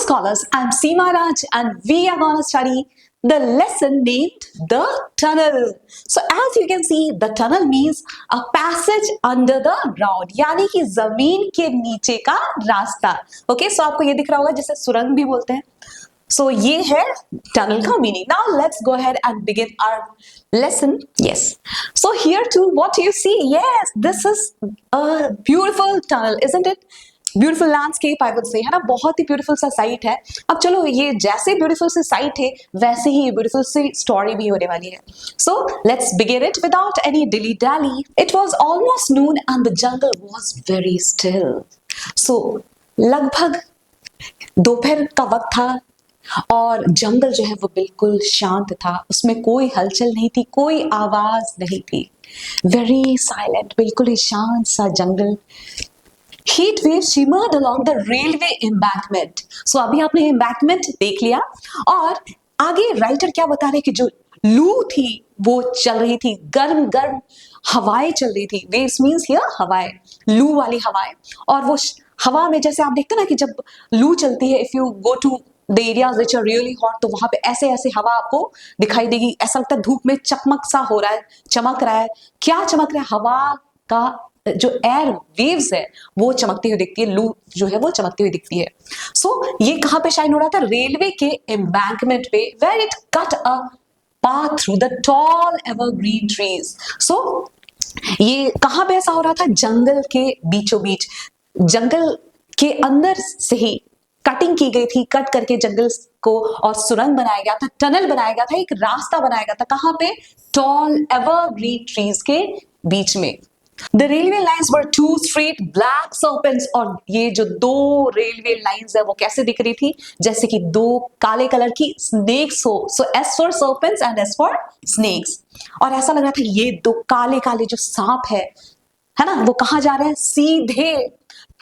scholars, I'm Seema Raj and we are going to study the lesson named the tunnel. So as you can see, the tunnel means a passage under the ground, यानी कि जमीन के नीचे का रास्ता. Okay, so आपको ये दिख रहा होगा जिसे सुरंग भी बोलते हैं. So ये है tunnel का meaning. Now let's go ahead and begin our lesson. Yes. So here too, what do you see? Yes, this is a beautiful tunnel, isn't it? Beautiful landscape I would say, है ना. बहुत ही beautiful सा site है. अब चलो, ये जैसे beautiful सी site है वैसे ही ब्यूटीफुल सी स्टोरी भी होने वाली है. So let's begin it without any dilly dally. It was almost noon and the jungle was very still. So लगभग दोपहर का वक्त था और जंगल जो है वो बिल्कुल शांत था. उसमें कोई हलचल नहीं थी, कोई आवाज नहीं थी. वेरी साइलेंट, बिल्कुल ही शांत सा जंगल. Heat waves shimmered along the railway embankment. So अभी आपने embankment देख लिया और आगे राइटर क्या बता रहे कि जो लू थी वो चल रही थी, गर्म गर्म हवाएं चल रही थी. Waves means here हवाएं, लू वाली हवाएं. और वो हवा में जैसे आप देखते हैं ना कि जब लू चलती है, if you go to the areas which are really hot, तो वहां पे ऐसे ऐसे हवा आपको दिखाई देगी. ऐसा लगता है धूप में चकमक सा हो रहा है, चमक रहा है. क्या चमक रहा है? हवा का जो एयर वेव्स है वो चमकती हुई दिखती है. लू जो है वो चमकती हुई दिखती है. सो ये कहां पे शाइन हो रहा था? रेलवे के एम्बैंकमेंट पे, where it cut a path through the tall evergreen trees. So ये कहां पे ऐसा हो रहा था? जंगल के बीचों बीच, जंगल के अंदर से ही कटिंग की गई थी. कट करके जंगल को और सुरंग बनाया गया था, टनल बनाया गया था, एक रास्ता बनाया गया था. कहां पे? टॉल एवरग्रीन ट्रीज के बीच में. The railway lines were two straight black serpents. और ये जो दो रेलवे लाइंस है वो कैसे दिख रही थी? जैसे कि दो काले कलर की स्नेक्स हो. So S for serpents and S for snakes. और ऐसा लग रहा था ये दो काले काले जो सांप है ना, वो कहाँ जा रहे हैं? सीधे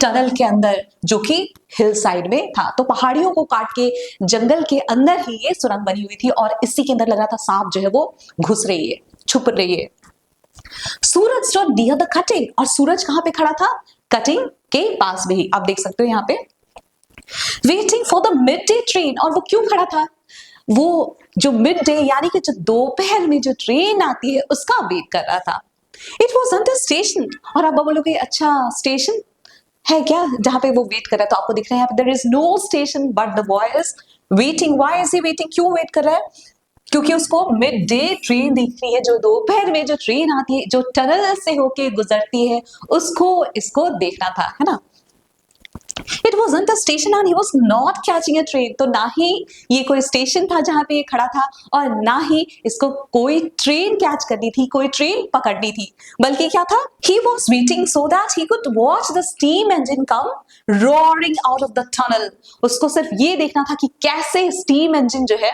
टनल के अंदर, जो कि हिल साइड में था. तो पहाड़ियों को काट के जंगल के अंदर ही ये सुरंग बनी हुई थी और इसी के अंदर लग रहा था सांप जो है वो घुस रही है, छुप रही है. सूरज स्टॉड नियर द कटिंग. और सूरज कहां पे खड़ा था? कटिंग के पास में ही. आप देख सकते हो यहाँ पे. Waiting for the mid day train. और वो क्यों खड़ा था? वो जो मिड डे यानी कि जो दोपहर में जो ट्रेन आती है उसका वेट कर रहा था. It was on the station. और आप बोलोगे अच्छा स्टेशन है क्या जहां पे वो वेट कर रहा है? तो आपको दिख रहा है यहाँ पे there is no station but the boy is waiting. Why is he waiting? क्यों वेट कर रहा है? क्योंकि उसको मिड डे ट्रेन दिख रही है. जो दोपहर में जो ट्रेन आती है, जो टनल से होके गुजरती है, उसको इसको देखना था, है ना. It wasn't a station and he was not catching a train. तो ना ही ये कोई स्टेशन था जहां पे ये खड़ा था और ना ही इसको कोई ट्रेन कैच करनी थी, कोई ट्रेन पकड़नी थी. बल्कि क्या था? He was waiting so that he could watch the steam engine come roaring out of the tunnel. उसको सिर्फ ये देखना था कि कैसे स्टीम इंजन जो है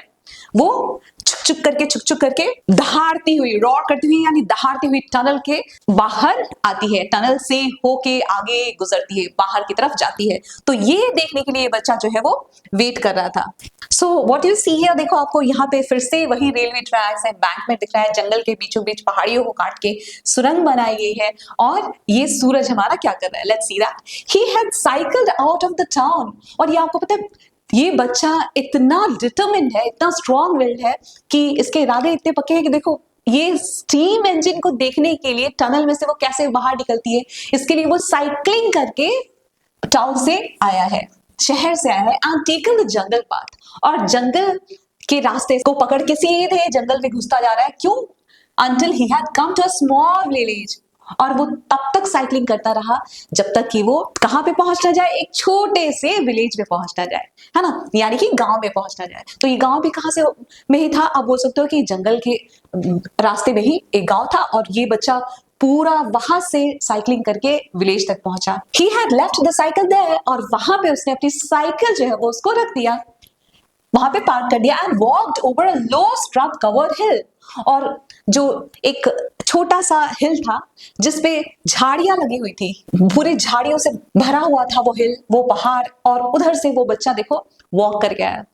वो छुक छुक करके दहाड़ती हुई, रॉर करती हुई यानी दहाड़ती हुई टनल के बाहर आती है. टनल से होके आगे गुजरती है, बाहर की तरफ जाती है. तो ये देखने के लिए बच्चा जो है वो वेट कर रहा था. सो व्हाट यू सी हियर, देखो आपको यहाँ पे फिर से वही रेलवे ट्रैक्स है, एम्बैंकमेंट दिख रहा है. जंगल के बीचों बीच पहाड़ियों को काट के सुरंग बनाई गई है और ये सूरज हमारा क्या कर रहा है? Let's see that. He had cycled out of the town. और ये आपको पता है ये बच्चा इतना डिटरमिन्ड है, इतना स्ट्रॉन्ग विल्ड है कि इसके इरादे इतने पक्के हैं कि देखो ये स्टीम इंजन को देखने के लिए टनल में से वो कैसे बाहर निकलती है, इसके लिए वो साइकिलिंग करके टाउन से आया है, शहर से आया है. And taken the jungle path. और जंगल के रास्ते को पकड़ के सीधे जंगल में घुसता जा रहा है. क्यों? Until he had come to a small village. और वो तब तक साइकिलिंग करता रहा जब तक कि वो कहां पे पहुंच ना जाए? एक छोटे से विलेज में पहुंच ना जाए, है ना, यानी कि गांव में पहुंच ना जाए. तो ये गांव भी कहां से में ही था? आप बोल सकते हो कि जंगल के रास्ते में ही एक गांव था और ये बच्चा पूरा वहां से साइकिलिंग करके विलेज तक पहुंचा. He had left the cycle there. और वहां पे उसने अपनी साइकिल जो है वो उसको रख दिया, वहां पे पार्क कर दिया. And walked over a low scrub covered hill. और जो एक छोटा सा हिल था जिसपे झाड़ियां लगी हुई थी, पूरे झाड़ियों से भरा हुआ था वो हिल, वो पहाड़. और उधर से वो बच्चा देखो वॉक कर गया.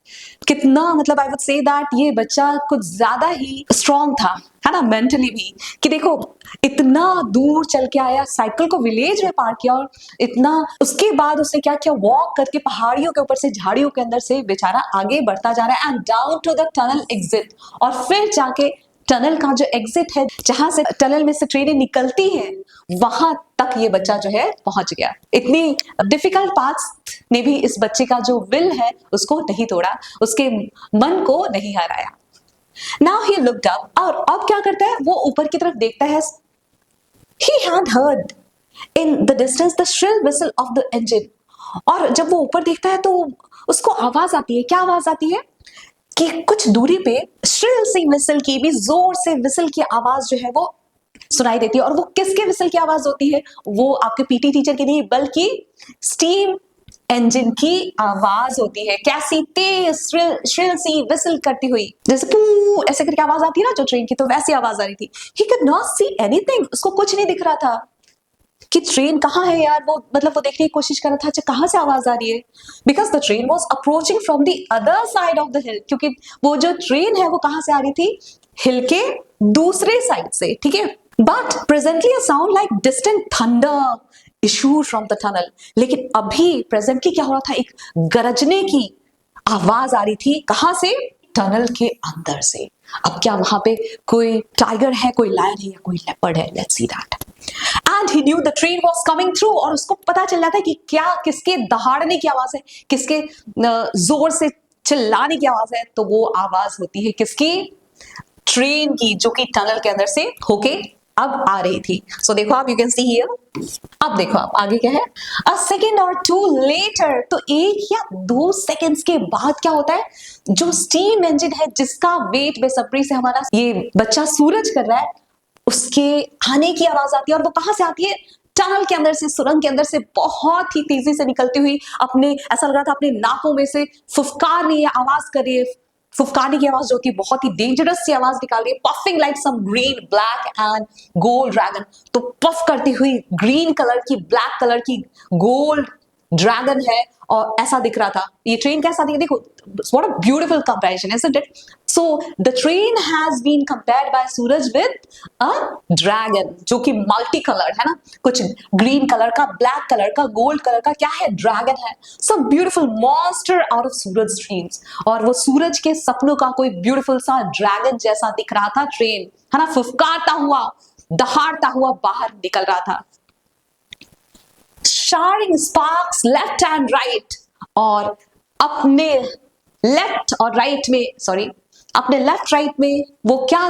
कितना, मतलब आई वुड से दैट ये बच्चा कुछ ज्यादा ही स्ट्रॉन्ग था, है ना, मेंटली भी, कि देखो इतना दूर चल के आया, साइकिल को विलेज में पार्क किया, और इतना उसके बाद उसने क्या किया, वॉक करके पहाड़ियों के ऊपर से, झाड़ियों के अंदर से बेचारा आगे बढ़ता जा रहा है, and down to the tunnel exit, और फिर जाके टनल का जो एग्जिट है, जहां से टनल में से ट्रेनें निकलती हैं, वहां तक ये बच्चा जो है पहुंच गया। इतनी डिफिकल्ट पाथ ने भी इस बच्चे का जो विल है उसको नहीं तोड़ा, उसके मन को नहीं हराया। Now he looked up, और अब क्या करता है, वो ऊपर की तरफ देखता है। He had heard in the distance the shrill whistle of the engine, और जब वो ऊपर देखता है तो उसको आवाज आती है। क्या आवाज आती है कि कुछ दूरी पे श्रिल सी विसल की, भी जोर से विसल की आवाज जो है वो सुनाई देती है। और वो किसके विसल की आवाज होती है, वो आपके पीटी टीचर की नहीं, बल्कि स्टीम इंजन की आवाज होती है। कैसी तेज श्रिल सी विसल करती हुई, जैसे पू ऐसे करके आवाज आती है ना जो ट्रेन की, तो वैसी आवाज आ रही थी। He could not see anything, उसको कुछ नहीं दिख रहा था कि ट्रेन कहाँ है यार। वो मतलब वो देखने की कोशिश कर रहा था, अच्छा कहाँ से आवाज आ रही है, because the train was approaching from the other side of the हिल, क्योंकि वो जो ट्रेन है वो कहाँ से आ रही थी, हिल के दूसरे साइड से, ठीक है। But presently a sound like distant thunder issue from the tunnel, लेकिन अभी प्रेजेंटली क्या हो रहा था, एक गरजने की आवाज आ रही थी, कहां से, टनल के अंदर से। अब क्या वहां पे कोई टाइगर है, कोई लायन है, या कोई लेपर्ड है, let's see that. And he new the train was coming through, और उसको पता चल जाता है कि क्या किसके दहाड़ने की आवाज है, किसके जोर से चिल्लाने की आवाज है। तो वो आवाज होती है किसकी, ट्रेन की, जो कि टनल के अंदर से होके अब आ रही थी। सो देखो आप, यू कैन सी हियर, अब देखो आप आगे क्या है, अ सेकेंड और टू लेटर, तो 1 या 2 सेकेंड्स के बाद क्या होता है, जो स्टीम इंजन है जिसका वेट बेसब्री से हमारा ये बच्चा सूरज कर रहा है, उसके आने की आवाज आती है। और वो कहां से आती है, टनल के अंदर से, सुरंग के अंदर से बहुत ही तेजी से निकलती हुई, अपने ऐसा लग रहा था अपने नाकों में से फुफकार रही है, आवाज कर रही है। फुफकारने की आवाज जो होती है, बहुत ही डेंजरस सी आवाज निकाल रही है, puffing like some green black and gold dragon. तो पफ करती हुई ग्रीन कलर की, ब्लैक कलर की गोल्ड ड्रैगन है, और ऐसा दिख रहा था। ये ट्रेन कैसा दिख, देखो what a beautiful comparison, isn't it? So the train has been compared by Suraj with a dragon, जो कि मल्टी कलर है ना, कुछ ग्रीन कलर का, ब्लैक कलर का, गोल्ड कलर का, क्या है, ड्रैगन है। some beautiful monster out of Suraj dreams, और वो सूरज के सपनों का कोई ब्यूटीफुल सा ड्रैगन जैसा दिख रहा था ट्रेन, है ना, फुफकारता हुआ, दहाड़ता हुआ बाहर निकल रहा था। Sharing sparks left and right, और अपने लेफ्ट और राइट में, सॉरी, अपने लेफ्ट राइट में वो क्या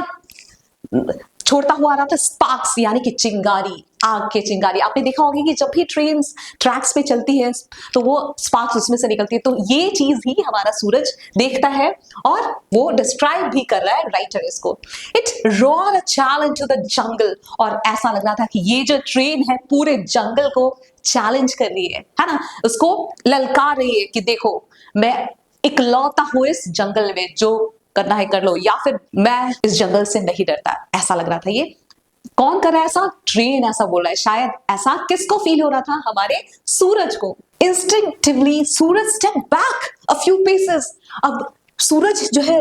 छोड़ता हुआ आ रहा था, स्पार्क्स यानी कि चिंगारी, आग के चिंगारी। आपने देखा होगा कि जब भी ट्रेन ट्रैक्स पे चलती है तो वो स्पार्क्स उसमें से निकलती है। तो ये चीज ही हमारा सूरज देखता है, और वो डिस्क्राइब भी कर रहा है राइटर इसको। It roar a challenge to the jungle, और ऐसा लग रहा था कि ये जो ट्रेन है पूरे जंगल को चैलेंज कर रही है ना, उसको ललकार रही है कि देखो मैं इकलौता हूं इस जंगल में, जो करना है कर लो, या फिर मैं इस जंगल से नहीं डरता। ऐसा लग रहा था। ये कौन कर रहा है ऐसा, ट्रेन ऐसा बोल रहा है। शायद ऐसा किसको फील हो रहा था, हमारे सूरज को। Instinctively Suraj step back a few paces. अब सूरज जो है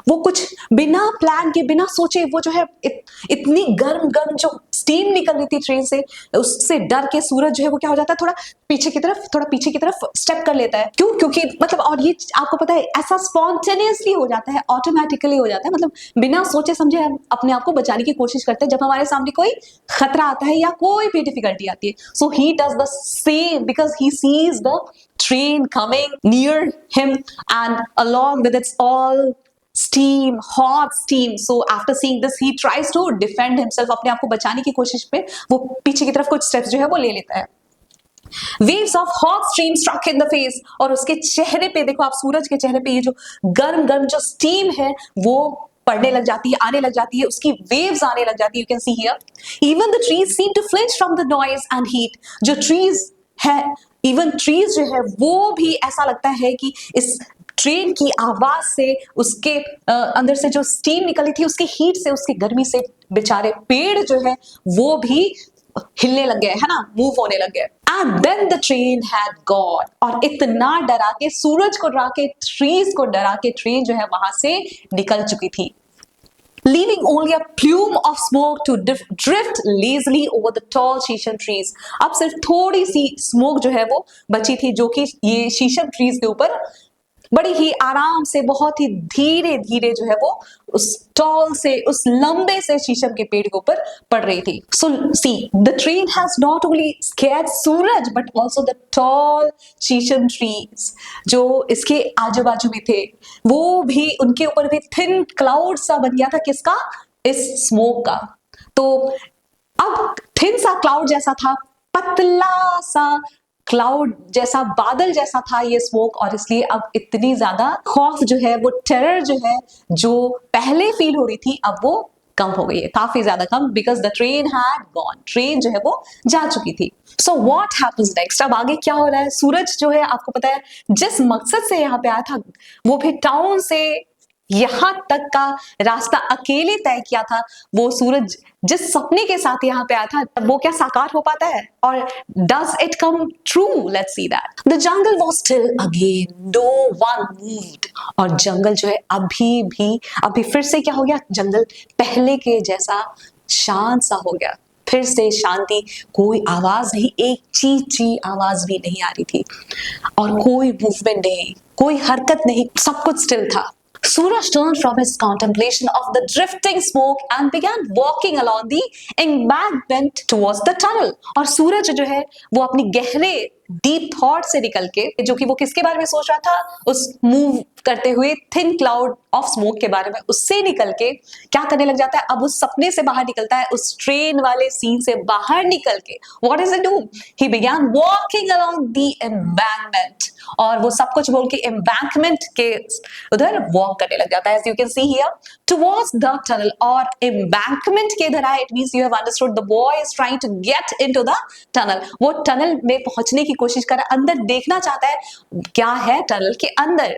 वो कुछ बिना प्लान के, बिना सोचे, वो जो है इतनी गर्म गर्म जो स्टीम निकल रही थी ट्रेन से, उससे डर के सूरज जो है वो क्या हो जाता है, थोड़ा पीछे की तरफ स्टेप कर लेता है। क्यों, क्योंकि मतलब, और ये आपको पता है ऐसा स्पॉन्टेनियसली हो जाता है, ऑटोमेटिकली हो जाता है, मतलब बिना सोचे समझे हम अपने आप को बचाने की कोशिश करते हैं जब हमारे सामने कोई खतरा आता है या कोई भी डिफिकल्टी आती है। So he does the same because he sees the train coming near him, and along with its all steam, hot steam. So after seeing this, he tries to defend himself. अपने आप को बचाने की कोशिश में वो पीछे की तरफ कुछ स्टेप्स जो है वो ले लेता है। Waves of hot steam struck in the face, और उसके चेहरे पे देखो आप, सूरज के चेहरे पे ये जो गर्म गर्म जो स्टीम है वो पड़ने लग जाती है, आने लग जाती है, उसकी वेव्स आने लग जाती है। You can see here. Even the trees seem to flinch from the noise and heat. जो trees है, इवन ट्रीज जो है वो भी ऐसा लगता है कि इस ट्रेन की आवाज से, उसके अंदर से जो स्टीम निकली थी, उसकी हीट से, उसकी गर्मी से बेचारे पेड़ जो है वो भी हिलने लग गए, है ना, मूव होने लग गए। And then the train had gone, और इतना डरा के, सूरज को डरा के, ट्रीज को डरा के ट्रेन जो है वहां से निकल चुकी थी। leaving only a plume of smoke to drift lazily over the tall शीशम trees. अब सिर्फ थोड़ी सी स्मोक जो है वो बची थी, जो कि ये शीशम ट्रीज के ऊपर बड़ी ही आराम से, बहुत ही धीरे धीरे जो है वो उस टॉल से, उस लंबे से शीशम के पेड़ के ऊपर पड़ रही थी. So see, the train has not only scared Suraj but also the tall sheesham trees जो इसके आजू बाजू में थे, वो भी, उनके ऊपर भी थिन क्लाउड सा बन गया था. किसका? इस स्मोक का. तो अब थिन सा क्लाउड जैसा था, पतला सा क्लाउड जैसा, बादल जैसा था ये स्मोक, और इसलिए अब इतनी ज्यादा खौफ जो है, वो टेरर जो है, जो पहले फील हो रही थी, अब वो कम हो गई है, काफी ज्यादा कम, because the train had gone. Train जो है वो जा चुकी थी. So what happens next? अब आगे क्या हो रहा है? सूरज जो है, आपको पता है जिस मकसद से यहाँ पे आया था, वो भी टाउन से यहां तक का रास्ता अकेले तय किया था, वो सूरज जिस सपने के साथ यहाँ पे आया था, वो क्या साकार हो पाता है? और does it come true? Let's see that. The jungle was still again, no one moved. और जंगल जो है अभी फिर से क्या हो गया? जंगल पहले के जैसा शांत सा हो गया. फिर से शांति, कोई आवाज नहीं, एक ची आवाज भी नहीं आ रही थी, और कोई मूवमेंट नहीं, कोई हरकत नहीं, सब कुछ स्टिल था. Suraj turned from his contemplation of the drifting smoke and began walking along the embankment towards the tunnel. और सूरज जो है वो अपनी गहरे डीप थॉट से निकल के, जो कि वो किसके बारे में सोच रहा था? उस मूव करते हुए थिन क्लाउड ऑफ स्मोक के बारे में. उससे निकल के क्या करने लग जाता है? अब उस सपने से बाहर निकलता है, उस ट्रेन वाले सीन से बाहर निकल के what does it do? He began walking along the embankment. और वो सब कुछ बोल के एम्बैंकमेंट के उधर वॉक करने लग जाता है. As you can see here, towards the tunnel. और एम्बैंकमेंट के इधर आए, it means you have understood the boy is trying to get into the tunnel. वो टनल में पहुंचने की कोशिश कर रहा है, अंदर देखना चाहता है क्या है टनल के अंदर.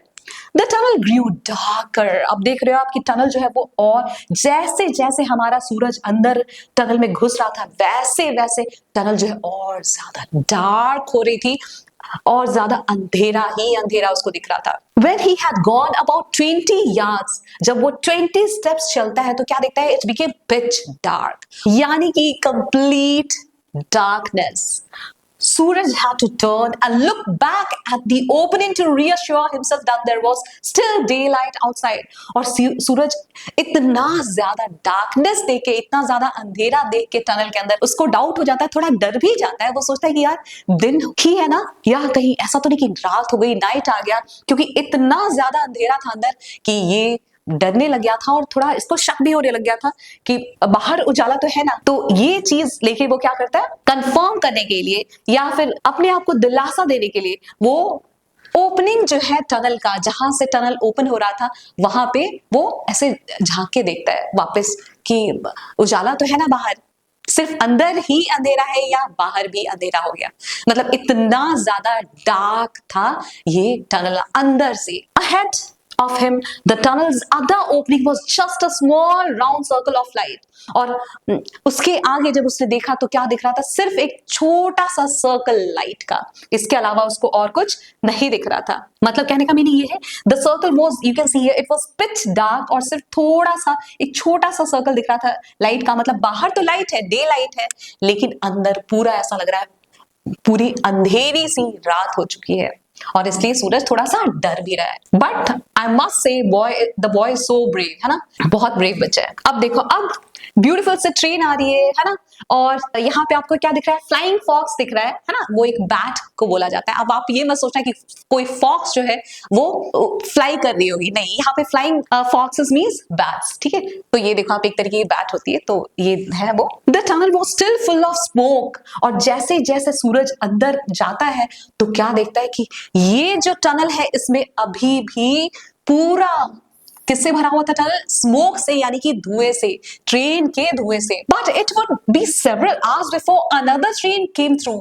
The tunnel grew darker. अब देख रहे हो आपकी टनल जो है वो, और जैसे जैसे हमारा सूरज अंदर टनल में घुस रहा था, वैसे वैसे टनल जो है और ज्यादा डार्क हो रही थी, और ज्यादा अंधेरा ही अंधेरा उसको दिख रहा था. When he had gone about 20 yards, जब वो 20 steps चलता है तो क्या देखता है? It became pitch dark, यानी कि complete darkness. Suraj had to turn and look back at the opening to reassure himself that there was still daylight outside. और सूरज इतना ज्यादा डार्कनेस देख के, इतना ज्यादा अंधेरा देख के टनल के अंदर, उसको डाउट हो जाता है, थोड़ा डर भी जाता है. वो सोचता है कि यार दिन ही है ना, या कहीं ऐसा तो नहीं कि रात हो गई, नाइट आ गया, क्योंकि इतना ज्यादा अंधेरा था अंदर कि ये डरने लग गया था, और थोड़ा इसको शक भी होने लग गया था कि बाहर उजाला तो है ना. तो ये चीज लेके वो क्या करता है? कंफर्म करने के लिए, या फिर अपने आप को दिलासा देने के लिए, वो ओपनिंग जो है टनल का, जहां से टनल ओपन हो रहा था, वहां पे वो ऐसे झांक के देखता है वापस कि उजाला तो है ना बाहर, सिर्फ अंदर ही अंधेरा है या बाहर भी अंधेरा हो गया. मतलब इतना ज्यादा डार्क था ये टनल अंदर से. Ahead of him, the tunnel's other opening was just a small round circle of light. और उसके आगे जब उसने देखा तो क्या दिख रहा था? सिर्फ एक छोटा सा सर्कल लाइट का, इसके अलावा उसको और कुछ नहीं दिख रहा था. मतलब कहने का मीनिंग ये है, the circle was, you can see here, it was pitch dark, और सिर्फ थोड़ा सा, एक छोटा सा सर्कल दिख रहा था लाइट का. मतलब बाहर तो लाइट है, डे लाइट है, लेकिन अंदर पूरा ऐसा लग रहा है पूरी अंधेरी सी रात हो चुकी है, और इसलिए सूरज थोड़ा सा डर भी रहा है. But I must say the boy is so brave, है ना, बहुत ब्रेव बच्चा है. अब देखो, अब ब्यूटीफुल से ट्रेन आ रही है ना, और यहाँ पे आपको क्या दिख रहा है? फ्लाइंग फॉक्स दिख रहा है ना, वो एक बैट को बोला जाता है. अब आप ये मत सोचना कि कोई फॉक्स जो है वो फ्लाई कर रही होगी, नहीं, यहाँ पे फ्लाइंग फॉक्सेस मींस बैट्स. ठीक है, तो ये देखो आप, एक तरीके की बैट होती है, तो ये है वो. The tunnel was still full of smoke. और जैसे जैसे सूरज अंदर जाता है तो क्या देखता है कि ये जो टनल है, इसमें अभी भी पूरा किससे भरा हुआ था टनल? स्मोक से, यानी कि धुएं से, ट्रेन के धुएं से. But it would be several hours before another train came through.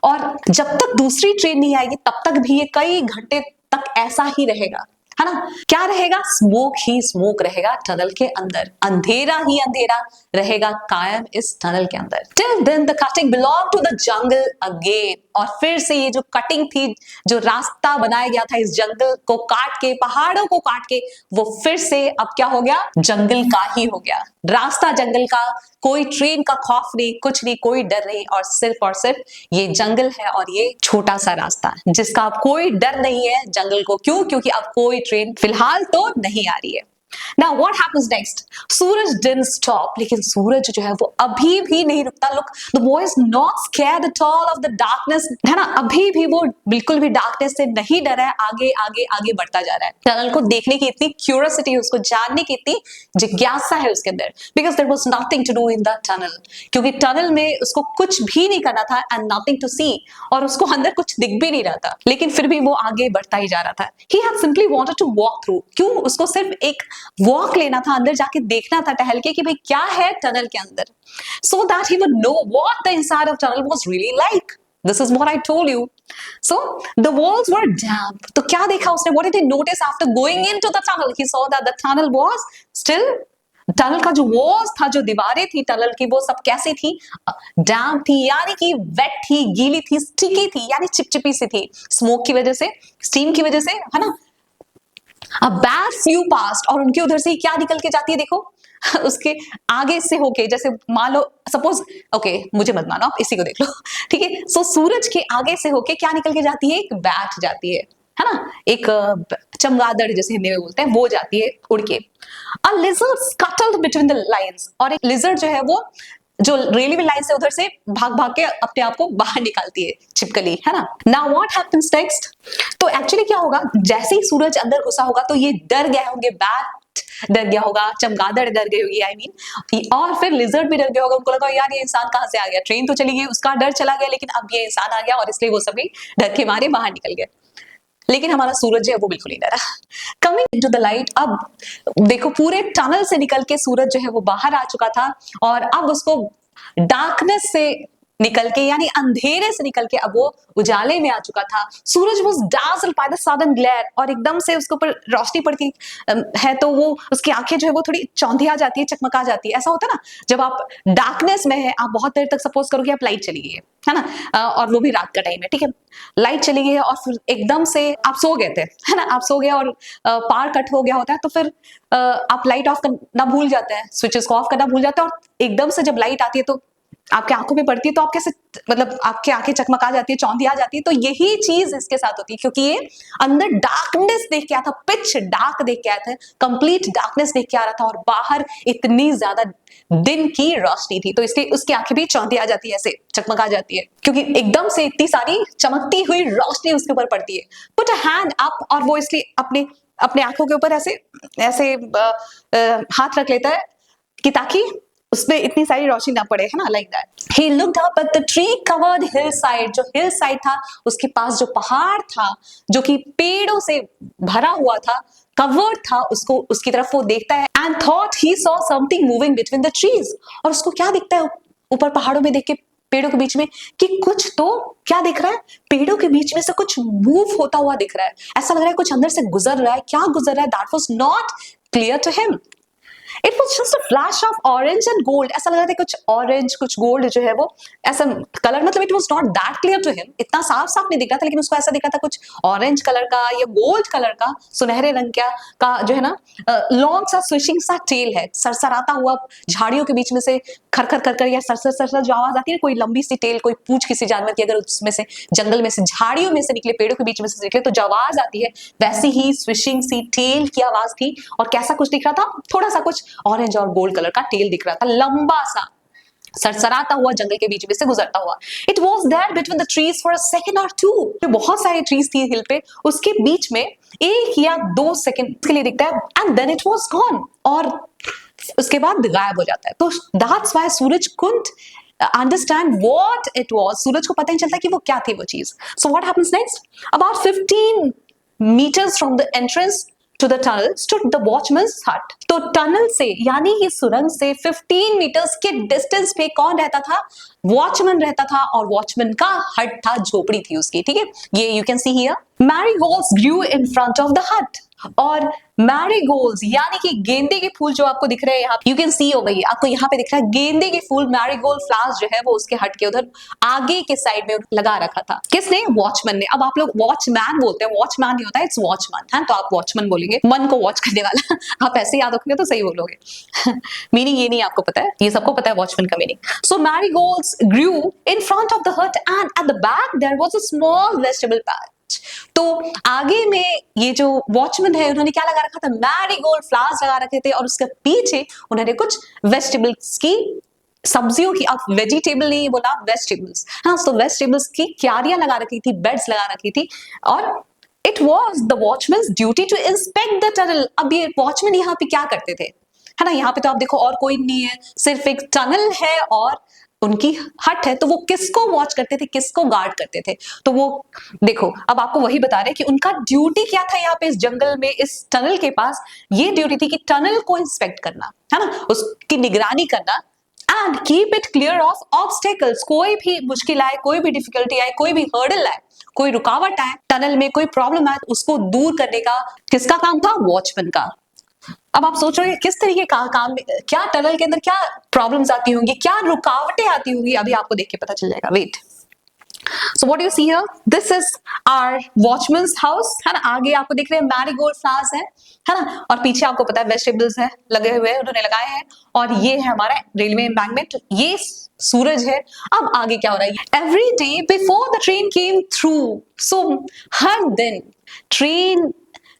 और जब तक दूसरी ट्रेन नहीं आएगी तब तक भी ये कई घंटे तक ऐसा ही रहेगा, है ना। क्या रहेगा, स्मोक ही स्मोक रहेगा टनल के अंदर, अंधेरा ही अंधेरा रहेगा कायम इस टनल के अंदर। Till then the cutting belong to the jungle again, और फिर से ये जो कटिंग थी, जो रास्ता बनाया गया था इस जंगल को काट के, पहाड़ों को काट के, वो फिर से अब क्या हो गया, जंगल का ही हो गया। रास्ता जंगल का, कोई ट्रेन का खौफ नहीं, कुछ नहीं, कोई डर नहीं, और सिर्फ ये जंगल है और ये छोटा सा रास्ता जिसका अब कोई डर नहीं है जंगल को। क्यों? क्योंकि अब कोई ट्रेन फिलहाल तो नहीं आ रही है। Now what happens next? Suraj didn't stop, लेकिन सूरज जो है वो अभी भी नहीं रुकता। Look, the boy is not scared at all of the darkness, है ना, अभी भी वो बिल्कुल भी डार्कनेस से नहीं डरा है, आगे आगे आगे बढ़ता जा रहा है। टनल को देखने की इतनी क्यूरियोसिटी है, उसको जानने की इतनी जिज्ञासा है उसके अंदर, because there was nothing to do in the tunnel, क्योंकि टनल में उसको कुछ भी नहीं करना था, and nothing to see, और उसको अंदर कुछ दिख भी नहीं रहा था, लेकिन फिर भी वो आगे बढ़ता ही जा रहा था। He had simply wanted to walk through, क्यों? उसको सिर्फ एक वॉक लेना था, अंदर जाके देखना था टहल के कि भाई क्या है टनल के अंदर, so that he would know what the inside of tunnel was really like. This is what I told you. So the walls were damp. तो क्या देखा उसने? What did he notice after going into the tunnel? He saw that the tunnel was still, tunnel का जो walls था, जो दीवारें थी टनल की, वो सब कैसी थी? डैम्प थी, यानी कि वेट थी, गीली थी, स्टिकी थी, यानी चिपचिपी सी थी, स्मोक की वजह से, स्टीम की वजह से, है ना। A bat flew past, और उनके उधर से क्या निकल के जाती है देखो, उसके आगे से होके, जैसे मान लो सपोज, ओके मुझे मत मानो, आप इसी को देख लो, ठीक है। सो सूरज के आगे से होके क्या निकल के जाती है? एक बैट जाती है ना, एक चमगादड़ जैसे हिंदी में बोलते हैं, वो जाती है उड़ के। A lizard scuttled between the lines, और एक लिजर्ड जो है वो जो रेलवे लाइन से उधर से भाग भाग के अपने आप को बाहर निकालती है, छिपकली, है ना। Now what happens next? तो एक्चुअली क्या होगा, जैसे ही सूरज अंदर घुसा होगा तो ये डर गए होंगे, बैट डर गया होगा, चमगादड़ डर गई होगी, आई मीन, और फिर लिजर्ड भी डर गया होगा। उनको लगा यार ये इंसान कहाँ से आ गया, ट्रेन तो चली गई, उसका डर चला गया, लेकिन अब ये इंसान आ गया, और इसलिए वो सभी डर के मारे बाहर निकल गए। लेकिन हमारा सूरज जो है वो बिल्कुल नहीं डरा। कमिंग इनटू द लाइट, अब देखो पूरे टनल से निकल के सूरज जो है वो बाहर आ चुका था, और अब उसको डार्कनेस से निकल के, यानी अंधेरे से निकल के अब वो उजाले में आ चुका था। सूरज was dazzled by the sudden glare, और एकदम से उसके ऊपर रोशनी पड़ती है तो वो उसकी आंखें जो है वो थोड़ी चौंधिया जाती है, चकमका जाती है। ऐसा होता है ना, जब आप डार्कनेस में है, आप बहुत देर तक सपोज करो कि आप लाइट चली गई है ना, और वो भी रात का टाइम है, ठीक है, लाइट चली गई है, और फिर एकदम से आप सो गए थे, है ना, आप सो गए और पावर कट हो गया होता है, तो फिर आप लाइट ऑफ करना भूल जाते हैं, स्विचेस को ऑफ करना भूल जाते हैं, और एकदम से जब लाइट आती है तो आपके आंखों पे पड़ती है, तो आप कैसे, मतलब आपकी आंखें चकमका जाती है, चौंधी आ जाती है। तो यही चीज इसके साथ होती है, क्योंकि ये अंदर डार्कनेस देख के आया था, पिच डार्क देख के आया था, कंप्लीट डार्कनेस देख के आ रहा था, और बाहर इतनी ज्यादा दिन की रोशनी थी, तो इसलिए उसकी आंखें भी चौंधी आ जाती है, ऐसे चकमका जाती है, क्योंकि एकदम से इतनी सारी चमकती हुई रोशनी उसके ऊपर पड़ती है। पुट अ हैंड अप, और वो इसलिए अपने अपने आंखों के ऊपर ऐसे ऐसे हाथ रख लेता है कि ताकि उसमें इतनी सारी रोशनी ना पड़े, है ना, like that. He looked up at the tree covered hillside, जो हिल साइड था उसके पास जो पहाड़ था, जो कि पेड़ों से भरा हुआ था, कवर्ड था, उसको उसकी तरफ वो देखता है, and thought he saw something moving between the trees, और उसको क्या दिखता है ऊपर पहाड़ों में देख के, पेड़ों के बीच में, कि कुछ तो क्या दिख रहा है, पेड़ों के बीच में से कुछ मूव होता हुआ दिख रहा है, ऐसा लग रहा है कुछ अंदर से गुजर रहा है। क्या गुजर रहा है? That was not clear to him. It was just a flash of orange and gold. ऐसा लग रहा था कुछ ऑरेंज कुछ गोल्ड जो है वो ऐसा कलर, मतलब it was not that clear to him, इतना साफ साफ नहीं दिख रहा था, लेकिन उसको ऐसा दिख रहा था कुछ ऑरेंज कलर का या गोल्ड कलर का, सुनहरे रंग का जो है ना, लॉन्ग सा स्विशिंग सा टेल है, सरसराता हुआ झाड़ियों के बीच में से खरखर खरखर या सरसर सरसर जो आवाज आती है, कोई लंबी सी टेल, कोई पूंछ किसी जानवर की, अगर उसमें से जंगल में से झाड़ियों में से निकले, पेड़ों के बीच में से निकले, तो जो आवाज आती है वैसी ही स्विशिंग सी टेल की आवाज थी। और कैसा कुछ दिख रहा था? थोड़ा सा कुछ ऑरेंज और गोल्ड कलर का टेल दिख रहा था, लंबा सा, सरसराता हुआ, जंगल के बीच में से गुजरता हुआ। It was there between the trees for a second or two. बहुत सारे ट्रीज थी हिल पे, उसके बीच में 1 या 2 सेकंड के लिए दिखता है, and then it was gone, और उसके बाद गायब हो जाता है। तो that's why Suraj couldn't understand what it was. सूरज को पता नहीं चलता कि वो क्या थी वो चीज। So what happens next? About 15 meters from the entrance to the tunnel stood the watchman's hut. तो टनल से, यानी कि सुरंग से 15 मीटर्स के डिस्टेंस पे कौन रहता था? वॉचमैन रहता था, और वॉचमैन का हट था, झोपड़ी थी उसकी, ठीक है। ये you can see here, Marigolds grew in front of the hut. और मैरीगोल्ड्स यानी कि गेंदे के फूल जो आपको दिख रहे हैं यहाँ, you can C over here, आपको यहाँ पे दिख रहा है गेंदे के फूल, मैरीगोल्ड फ्लावर्स जो है वो उसके हट के उधर आगे के साइड में लगा रखा था। किसने? वॉचमैन ने। अब आप लोग वॉचमैन बोलते हैं, वॉचमैन नहीं होता, इट्स वॉचमैन है, तो आप वॉचमैन बोलेंगे, मन को वॉच करने वाला आप ऐसे याद रखोगे तो सही बोलोगे मीनिंग ये नहीं आपको पता है, ये सबको पता है वॉचमैन का meaning. So marigolds grew in front of the hut and at the back there was a small vegetable patch. तो आगे में ये जो वॉचमैन है उन्होंने क्या लगा रखा था? मैरीगोल्ड फ्लावर्स लगा रखे थे और उसके पीछे उन्होंने कुछ वेजिटेबल्स की, सब्जियों की, आप वेजिटेबल नहीं बोला, वेजिटेबल्स, हाँ, तो वेजिटेबल्स की क्यारियां लगा रखी थी, बेड्स लगा रखी थी। और it was the watchman's duty to inspect the tunnel. अब ये वॉचमैन यहाँ पे क्या करते थे, है ना, यहाँ पे तो आप देखो और कोई नहीं है, सिर्फ एक टनल है और उनकी हट है, तो वो किसको वॉच करते थे, किसको गार्ड करते थे? तो वो देखो, अब आपको वही बता रहे कि उनका ड्यूटी क्या था यहाँ पे इस जंगल में, इस टनल के पास। ये ड्यूटी थी कि टनल को इंस्पेक्ट करना, है ना, उसकी निगरानी करना, and keep it clear of obstacles. कोई भी मुश्किल आए, कोई भी डिफिकल्टी आए, कोई भी हर्डल आए, कोई रुकावट आए, टनल में कोई प्रॉब्लम आए, उसको दूर करने का किसका काम था? वॉचमैन का। अब आप सोच रहे हो किस तरीके का काम, क्या टनल के अंदर क्या प्रॉब्लम्स आती होंगी, क्या रुकावटें आती होंगी, अभी आपको देख के पता चल जाएगा। Wait, so what you see here, this is our watchman's house, है ना, आगे आपको दिख रहे हैं मैरीगोल्ड फ्लावर्स है ना, और पीछे आपको पता है वेजिटेबल्स है लगे हुए हैं, उन्होंने लगाए हैं, और ये है हमारा रेलवे एम्बैंकमेंट, ये सूरज है। अब आगे क्या हो रहा है? Every day before the train came through, so हर दिन ट्रेन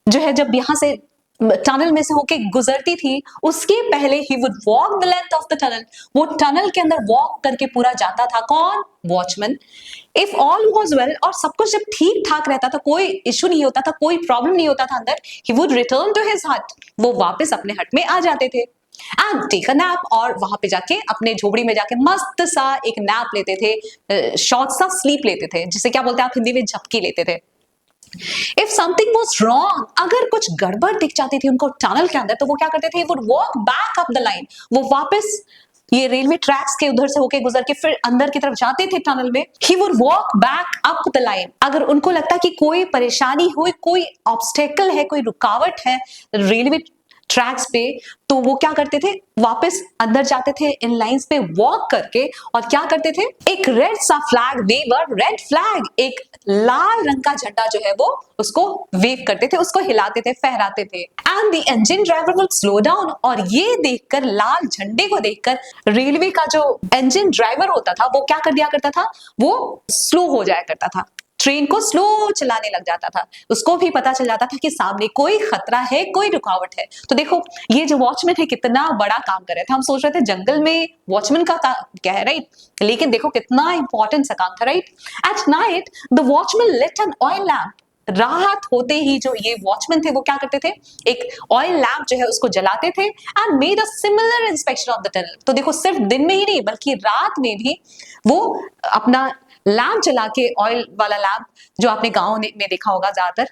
जो है जब यहां से टनल में से होके गुजरती थी, उसके पहले he would walk the length of the tunnel, वो टनल के अंदर वॉक करके पूरा जाता था। कौन? Watchman. If all was well, और सब कुछ जब ठीक ठाक रहता था, कोई इशू नहीं होता था, कोई प्रॉब्लम नहीं होता था अंदर, he would return to his hut, वो वापस अपने हट में आ जाते थे, एंड टेक अ नैप, और वहां पे जाके अपने झोपड़ी में जाके मस्त सा एक नैप लेते थे, शॉर्ट सा स्लीप लेते थे, जिसे क्या बोलते हैं आप हिंदी में? झपकी लेते थे। इफ समथिंग वाज रॉन्ग, अगर कुछ गड़बड़ दिख जाती थी उनको टनल के अंदर, तो वो क्या करते थे? Would walk back up the line, वो वापस ये रेलवे ट्रैक्स के उधर से होके गुजर के फिर अंदर की तरफ जाते थे टनल में। He would walk back up the line. अगर उनको लगता कि कोई परेशानी हुई, कोई ऑब्स्टेकल है, कोई रुकावट है रेलवे ट्रैक्स पे, तो वो क्या करते थे? वापस अंदर जाते थे इन लाइंस पे वॉक करके, और क्या करते थे? एक रेड सा फ्लैग वेवर, रेड फ्लैग, एक लाल रंग का झंडा जो है वो उसको वेव करते थे, उसको हिलाते थे, फहराते थे। And the engine driver will slow down, और ये देखकर, लाल झंडे को देखकर रेलवे का जो इंजन ड्राइवर होता था वो क्या कर दिया करता था? वो स्लो हो जाया करता था, ट्रेन को स्लो चलाने लग जाता था, उसको भी पता चल जाता था कि सामने कोई खतरा है, कोई रुकावट है। तो देखो ये जो वॉचमैन है कितना बड़ा काम कर रहे थे। हम सोच रहे थे जंगल में वॉचमैन का क्या है, राइट, लेकिन देखो कितना इंपॉर्टेंट सा काम था, right. At night the watchman lit an oil lamp, रात होते ही जो ये वॉचमैन थे वो क्या करते थे? एक ऑयल लैम्प जो है उसको जलाते थे, and made a similar inspection of the tunnel. तो देखो सिर्फ दिन में ही नहीं बल्कि रात में भी वो अपना लैम्प जला के, ऑयल वाला लैम्प जो आपने गांव में देखा होगा ज्यादातर,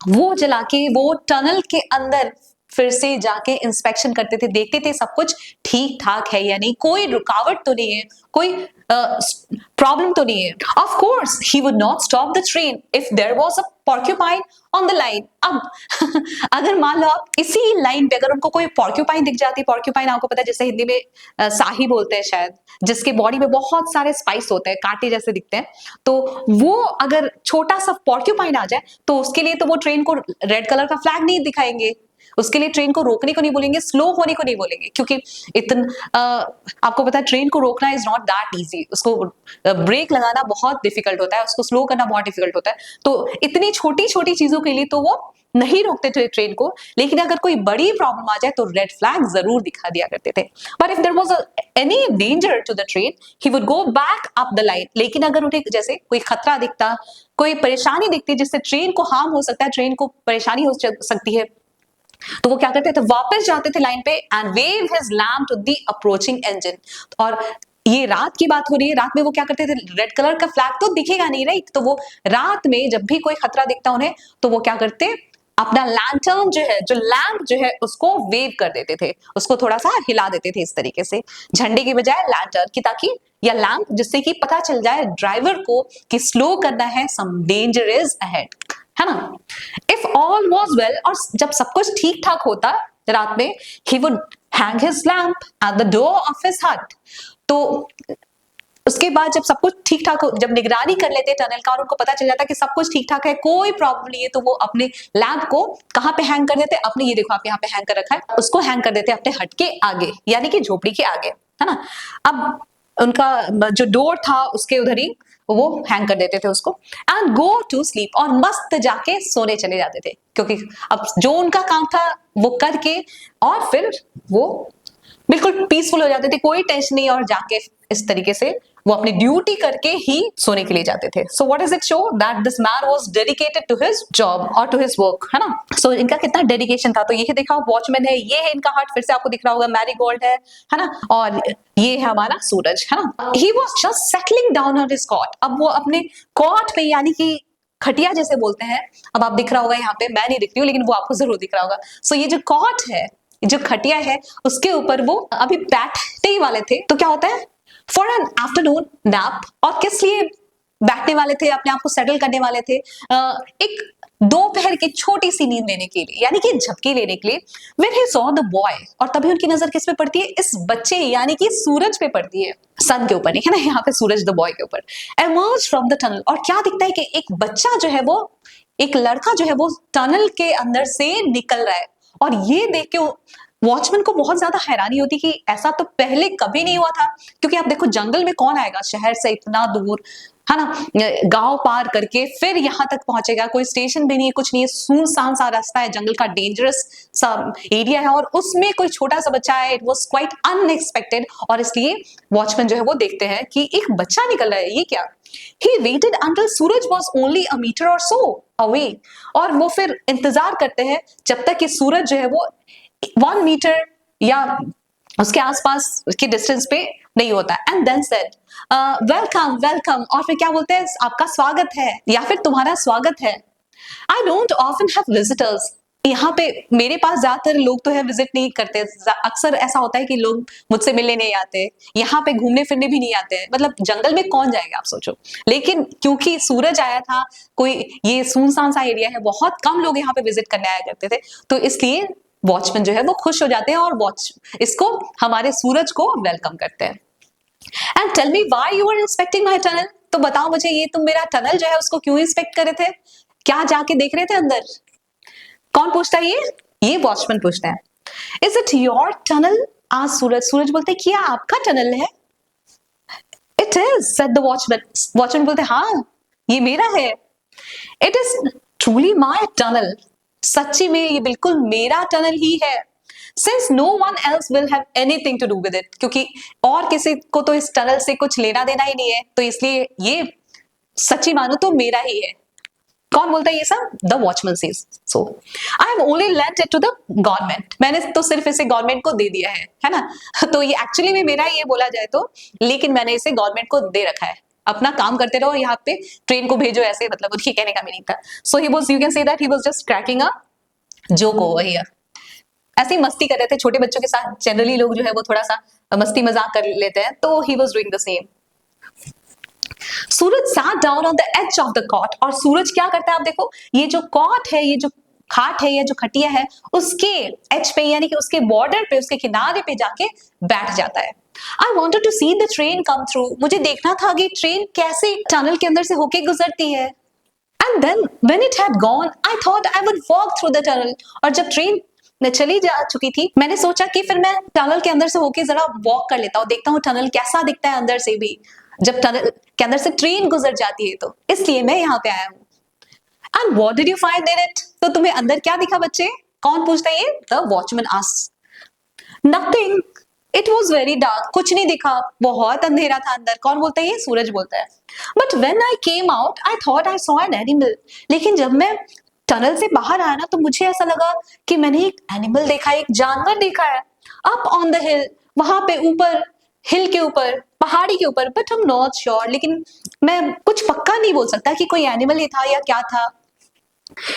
वो जला के वो टनल के अंदर फिर से जाके इंस्पेक्शन करते थे, देखते थे सब कुछ ठीक ठाक है या नहीं, कोई रुकावट तो नहीं है, कोई प्रॉब्लम तो नहीं है। Of course he would not stop the train if there was a porcupine on the line. अब अगर मान लो आप इसी लाइन पे अगर उनको कोई पॉर्क्यूपाइन दिख जाती, पॉर्क्यूपाइन आपको पता है जैसे हिंदी में साही बोलते हैं शायद, जिसके बॉडी में बहुत सारे स्पाइस होते हैं, कांटे जैसे दिखते हैं, तो वो अगर छोटा सा पॉर्क्यूपाइन आ जाए तो उसके लिए तो वो ट्रेन को रेड कलर का फ्लैग नहीं दिखाएंगे, उसके लिए ट्रेन को रोकने को नहीं बोलेंगे, स्लो होने को नहीं बोलेंगे, क्योंकि आपको पता है ट्रेन को रोकना इज नॉट दैट इजी, उसको ब्रेक लगाना बहुत डिफिकल्ट होता है, उसको स्लो करना बहुत डिफिकल्ट होता है। तो इतनी छोटी छोटी चीजों के लिए तो वो नहीं रोकते थे ट्रेन को, लेकिन अगर कोई बड़ी प्रॉब्लम आ जाए तो रेड फ्लैग जरूर दिखा दिया करते थे। But if there was any danger to the train he would go back up the line. लेकिन अगर उन्हें जैसे कोई खतरा दिखता, कोई परेशानी दिखती जिससे ट्रेन को हार्म हो सकता है, ट्रेन को परेशानी हो सकती है, तो वो क्या करते थे? वापस जाते थे लाइन पे and wave his lamp to the approaching engine. और ये रात की बात हो रही है, रात में वो क्या करते थे? रेड कलर का फ्लैग तो दिखेगा नहीं, राइट, तो वो रात में जब भी कोई खतरा दिखता उन्हें, तो वो क्या करते? अपना लैंटर्न जो है, जो लैंप जो है उसको वेव कर देते थे, उसको थोड़ा सा हिला देते थे इस तरीके से, झंडे की बजाय लैंटर्न की, ताकि या लैंप, जिससे कि पता चल जाए ड्राइवर को कि स्लो करना है, सम डेंजर इज अहेड, है ना। इफ ऑल वॉज वेल, और जब सब कुछ ठीक ठाक होता रात में, he would hang his lamp at the door of his हट। तो उसके बाद जब सब कुछ ठीक ठाक, जब निगरानी कर लेते टनल का और उनको पता चल जाता कि सब कुछ ठीक ठाक है, कोई प्रॉब्लम नहीं है, तो वो अपने लैम्प को कहाँ पे हैंग कर देते, अपने, ये देखो आप यहाँ पे हैंग कर रखा है, उसको हैंग कर देते अपने हट के आगे, यानी कि झोपड़ी के आगे, है ना। अब उनका जो डोर था उसके उधर ही वो हैंग कर देते थे उसको, एंड गो टू स्लीप, और मस्त जाके सोने चले जाते थे, क्योंकि अब जो उनका काम था वो करके और फिर वो बिल्कुल पीसफुल हो जाते थे, कोई टेंशन नहीं, और जाके इस तरीके से वो अपनी ड्यूटी करके ही सोने के लिए जाते थे। So what does it show, that this man was dedicated to his job और टू हिज वर्क, है ना। सो इनका कितना डेडिकेशन था। तो ये देखा, वॉचमैन है, ये है इनका हट, फिर से आपको दिख रहा होगा मैरीगोल्ड है ना, और ये है हमारा सूरज, है ना। He was just settling down on his cot, अब वो अपने कॉट पे, यानी कि खटिया जैसे बोलते हैं, अब आप दिख रहा होगा यहाँ पे, मैं नहीं दिख रही हूँ लेकिन वो आपको जरूर दिख रहा होगा। सो ये जो कॉट है, जो खटिया है, उसके ऊपर वो अभी बैठने ही वाले थे। तो क्या होता है, फॉर एन आफ्टरनून नैप, और किस लिए बैठने वाले थे, अपने आप को सेटल करने वाले थे, एक दोपहर की छोटी सी नींद लेने के लिए, यानी कि झपकी लेने के लिए। When he saw the boy, और तभी उनकी नजर किस पे पड़ती है, इस बच्चे यानी कि सूरज पे पड़ती है, सन के ऊपर नहीं, है ना, यहाँ पे सूरज द बॉय के ऊपर। emerged from the tunnel, और क्या दिखता है कि एक बच्चा जो है वो, एक लड़का जो है वो टनल के अंदर से निकल रहा है। और ये देख के वॉचमैन को बहुत ज्यादा हैरानी होती कि ऐसा तो पहले कभी नहीं हुआ था, क्योंकि आप देखो जंगल में कौन आएगा शहर से इतना दूर, है ना, गांव पार करके फिर यहाँ तक पहुंचेगा, कोई स्टेशन भी नहीं है, कुछ नहीं है, सुनसान सा रास्ता है, जंगल का डेंजरस सा एरिया है, और उसमें कोई छोटा सा बच्चा है। इट वाज क्वाइट अनएक्सपेक्टेड, और इसलिए वॉचमैन जो है वो देखते हैं कि एक बच्चा निकल रहा है, ये क्या। He waited until Suraj was only a meter or so away, और वो फिर इंतजार करते हैं जब तक कि सूरज जो है वो 1 मीटर या उसके आसपास के डिस्टेंस पे नहीं होता। And then said welcome welcome, और फिर क्या बोलते हैं, आपका स्वागत है या फिर तुम्हारा स्वागत है। I don't often have visitors, यहाँ पे मेरे पास ज्यादातर लोग तो है विजिट नहीं करते, अक्सर ऐसा होता है कि लोग मुझसे मिलने नहीं आते, यहाँ पे घूमने फिरने भी नहीं आते हैं, मतलब जंगल में कौन जाएगा आप सोचो। लेकिन क्योंकि सूरज आया था, कोई ये सुनसान सा एरिया है, बहुत कम लोग यहाँ पे विजिट करने आया करते थे, तो इसलिए वॉचमैन जो है वो खुश हो जाते हैं और इसको, हमारे सूरज को वेलकम करते हैं। And tell me why you are inspecting my tunnel, तो बताओ मुझे, ये तुम मेरा टनल जो है उसको क्यों इंस्पेक्ट कर रहे थे, क्या जाके देख रहे थे अंदर। कौन पूछता है ये वॉचमैन पूछता है। इज इट योर टनल, आज सूरज बोलते क्या आपका टनल है। It is said the watchman, watchman बोलते हाँ ये मेरा है। It is truly my tunnel, सच्ची में ये बिल्कुल मेरा टनल ही है। Since no one else will have anything to do with it, क्योंकि और किसी को तो इस टनल से कुछ लेना देना ही नहीं है, तो इसलिए ये सच्ची मानो तो मेरा ही है। कौन बोलता है ये सब, the watchman says. So I have only lent it to the government, मैंने तो सिर्फ इसे गवर्नमेंट को दे दिया है ना, तो ये एक्चुअली में मेरा ये बोला जाए तो, लेकिन मैंने इसे गवर्नमेंट को दे रखा है, अपना काम करते रहो, यहाँ पे ट्रेन को भेजो, ऐसे मतलब उनकी कहने का मीनिंग था। So he was, you can say that he was just cracking a joke over here, ऐसे ही मस्ती कर रहे थे। छोटे बच्चों के साथ जनरली लोग जो है वो थोड़ा सा मस्ती मजाक कर लेते हैं, तो he was doing the same. Suraj sat down on the edge of the cot, और सूरज क्या करता है आप देखो, ये जो कॉट है, ये जो खाट है या जो खटिया है, उसके एज पे यानी कि उसके बॉर्डर पे, उसके किनारे पे जाके बैठ जाता है। I wanted to see the train come through, मुझे देखना था कि ट्रेन कैसे टनल के अंदर से होके गुजरती है। And then when it had gone, I thought I would walk through the tunnel, और जब ट्रेन चली जा चुकी थी, मैंने सोचा कि फिर मैं टनल के अंदर से होके जरा वॉक कर लेता हूँ, देखता हूँ टनल कैसा दिखता है अंदर से भी, जब टनल के अंदर से ट्रेन गुजर जाती है, तो इसलिए मैं यहाँ पे आया हूँ। And what did you find in it, तो तुम्हें अंदर क्या दिखा बच्चे, कौन पूछता है ये, the watchman asked. Nothing, it was very dark, कुछ नहीं दिखा, बहुत अंधेरा था अंदर। कौन बोलता है ये, सूरज बोलता है। But when I came out I thought I saw an animal, लेकिन जब मैं टनल से बाहर आया ना, तो मुझे ऐसा लगा कि मैंने एक एनिमल देखा है, एक जानवर देखा है, अप ऑन द हिल, वहां पे ऊपर, हिल के ऊपर, पहाड़ी के ऊपर। But I am not sure, लेकिन मैं कुछ पक्का नहीं बोल सकता कि कोई एनिमल ही था या क्या था।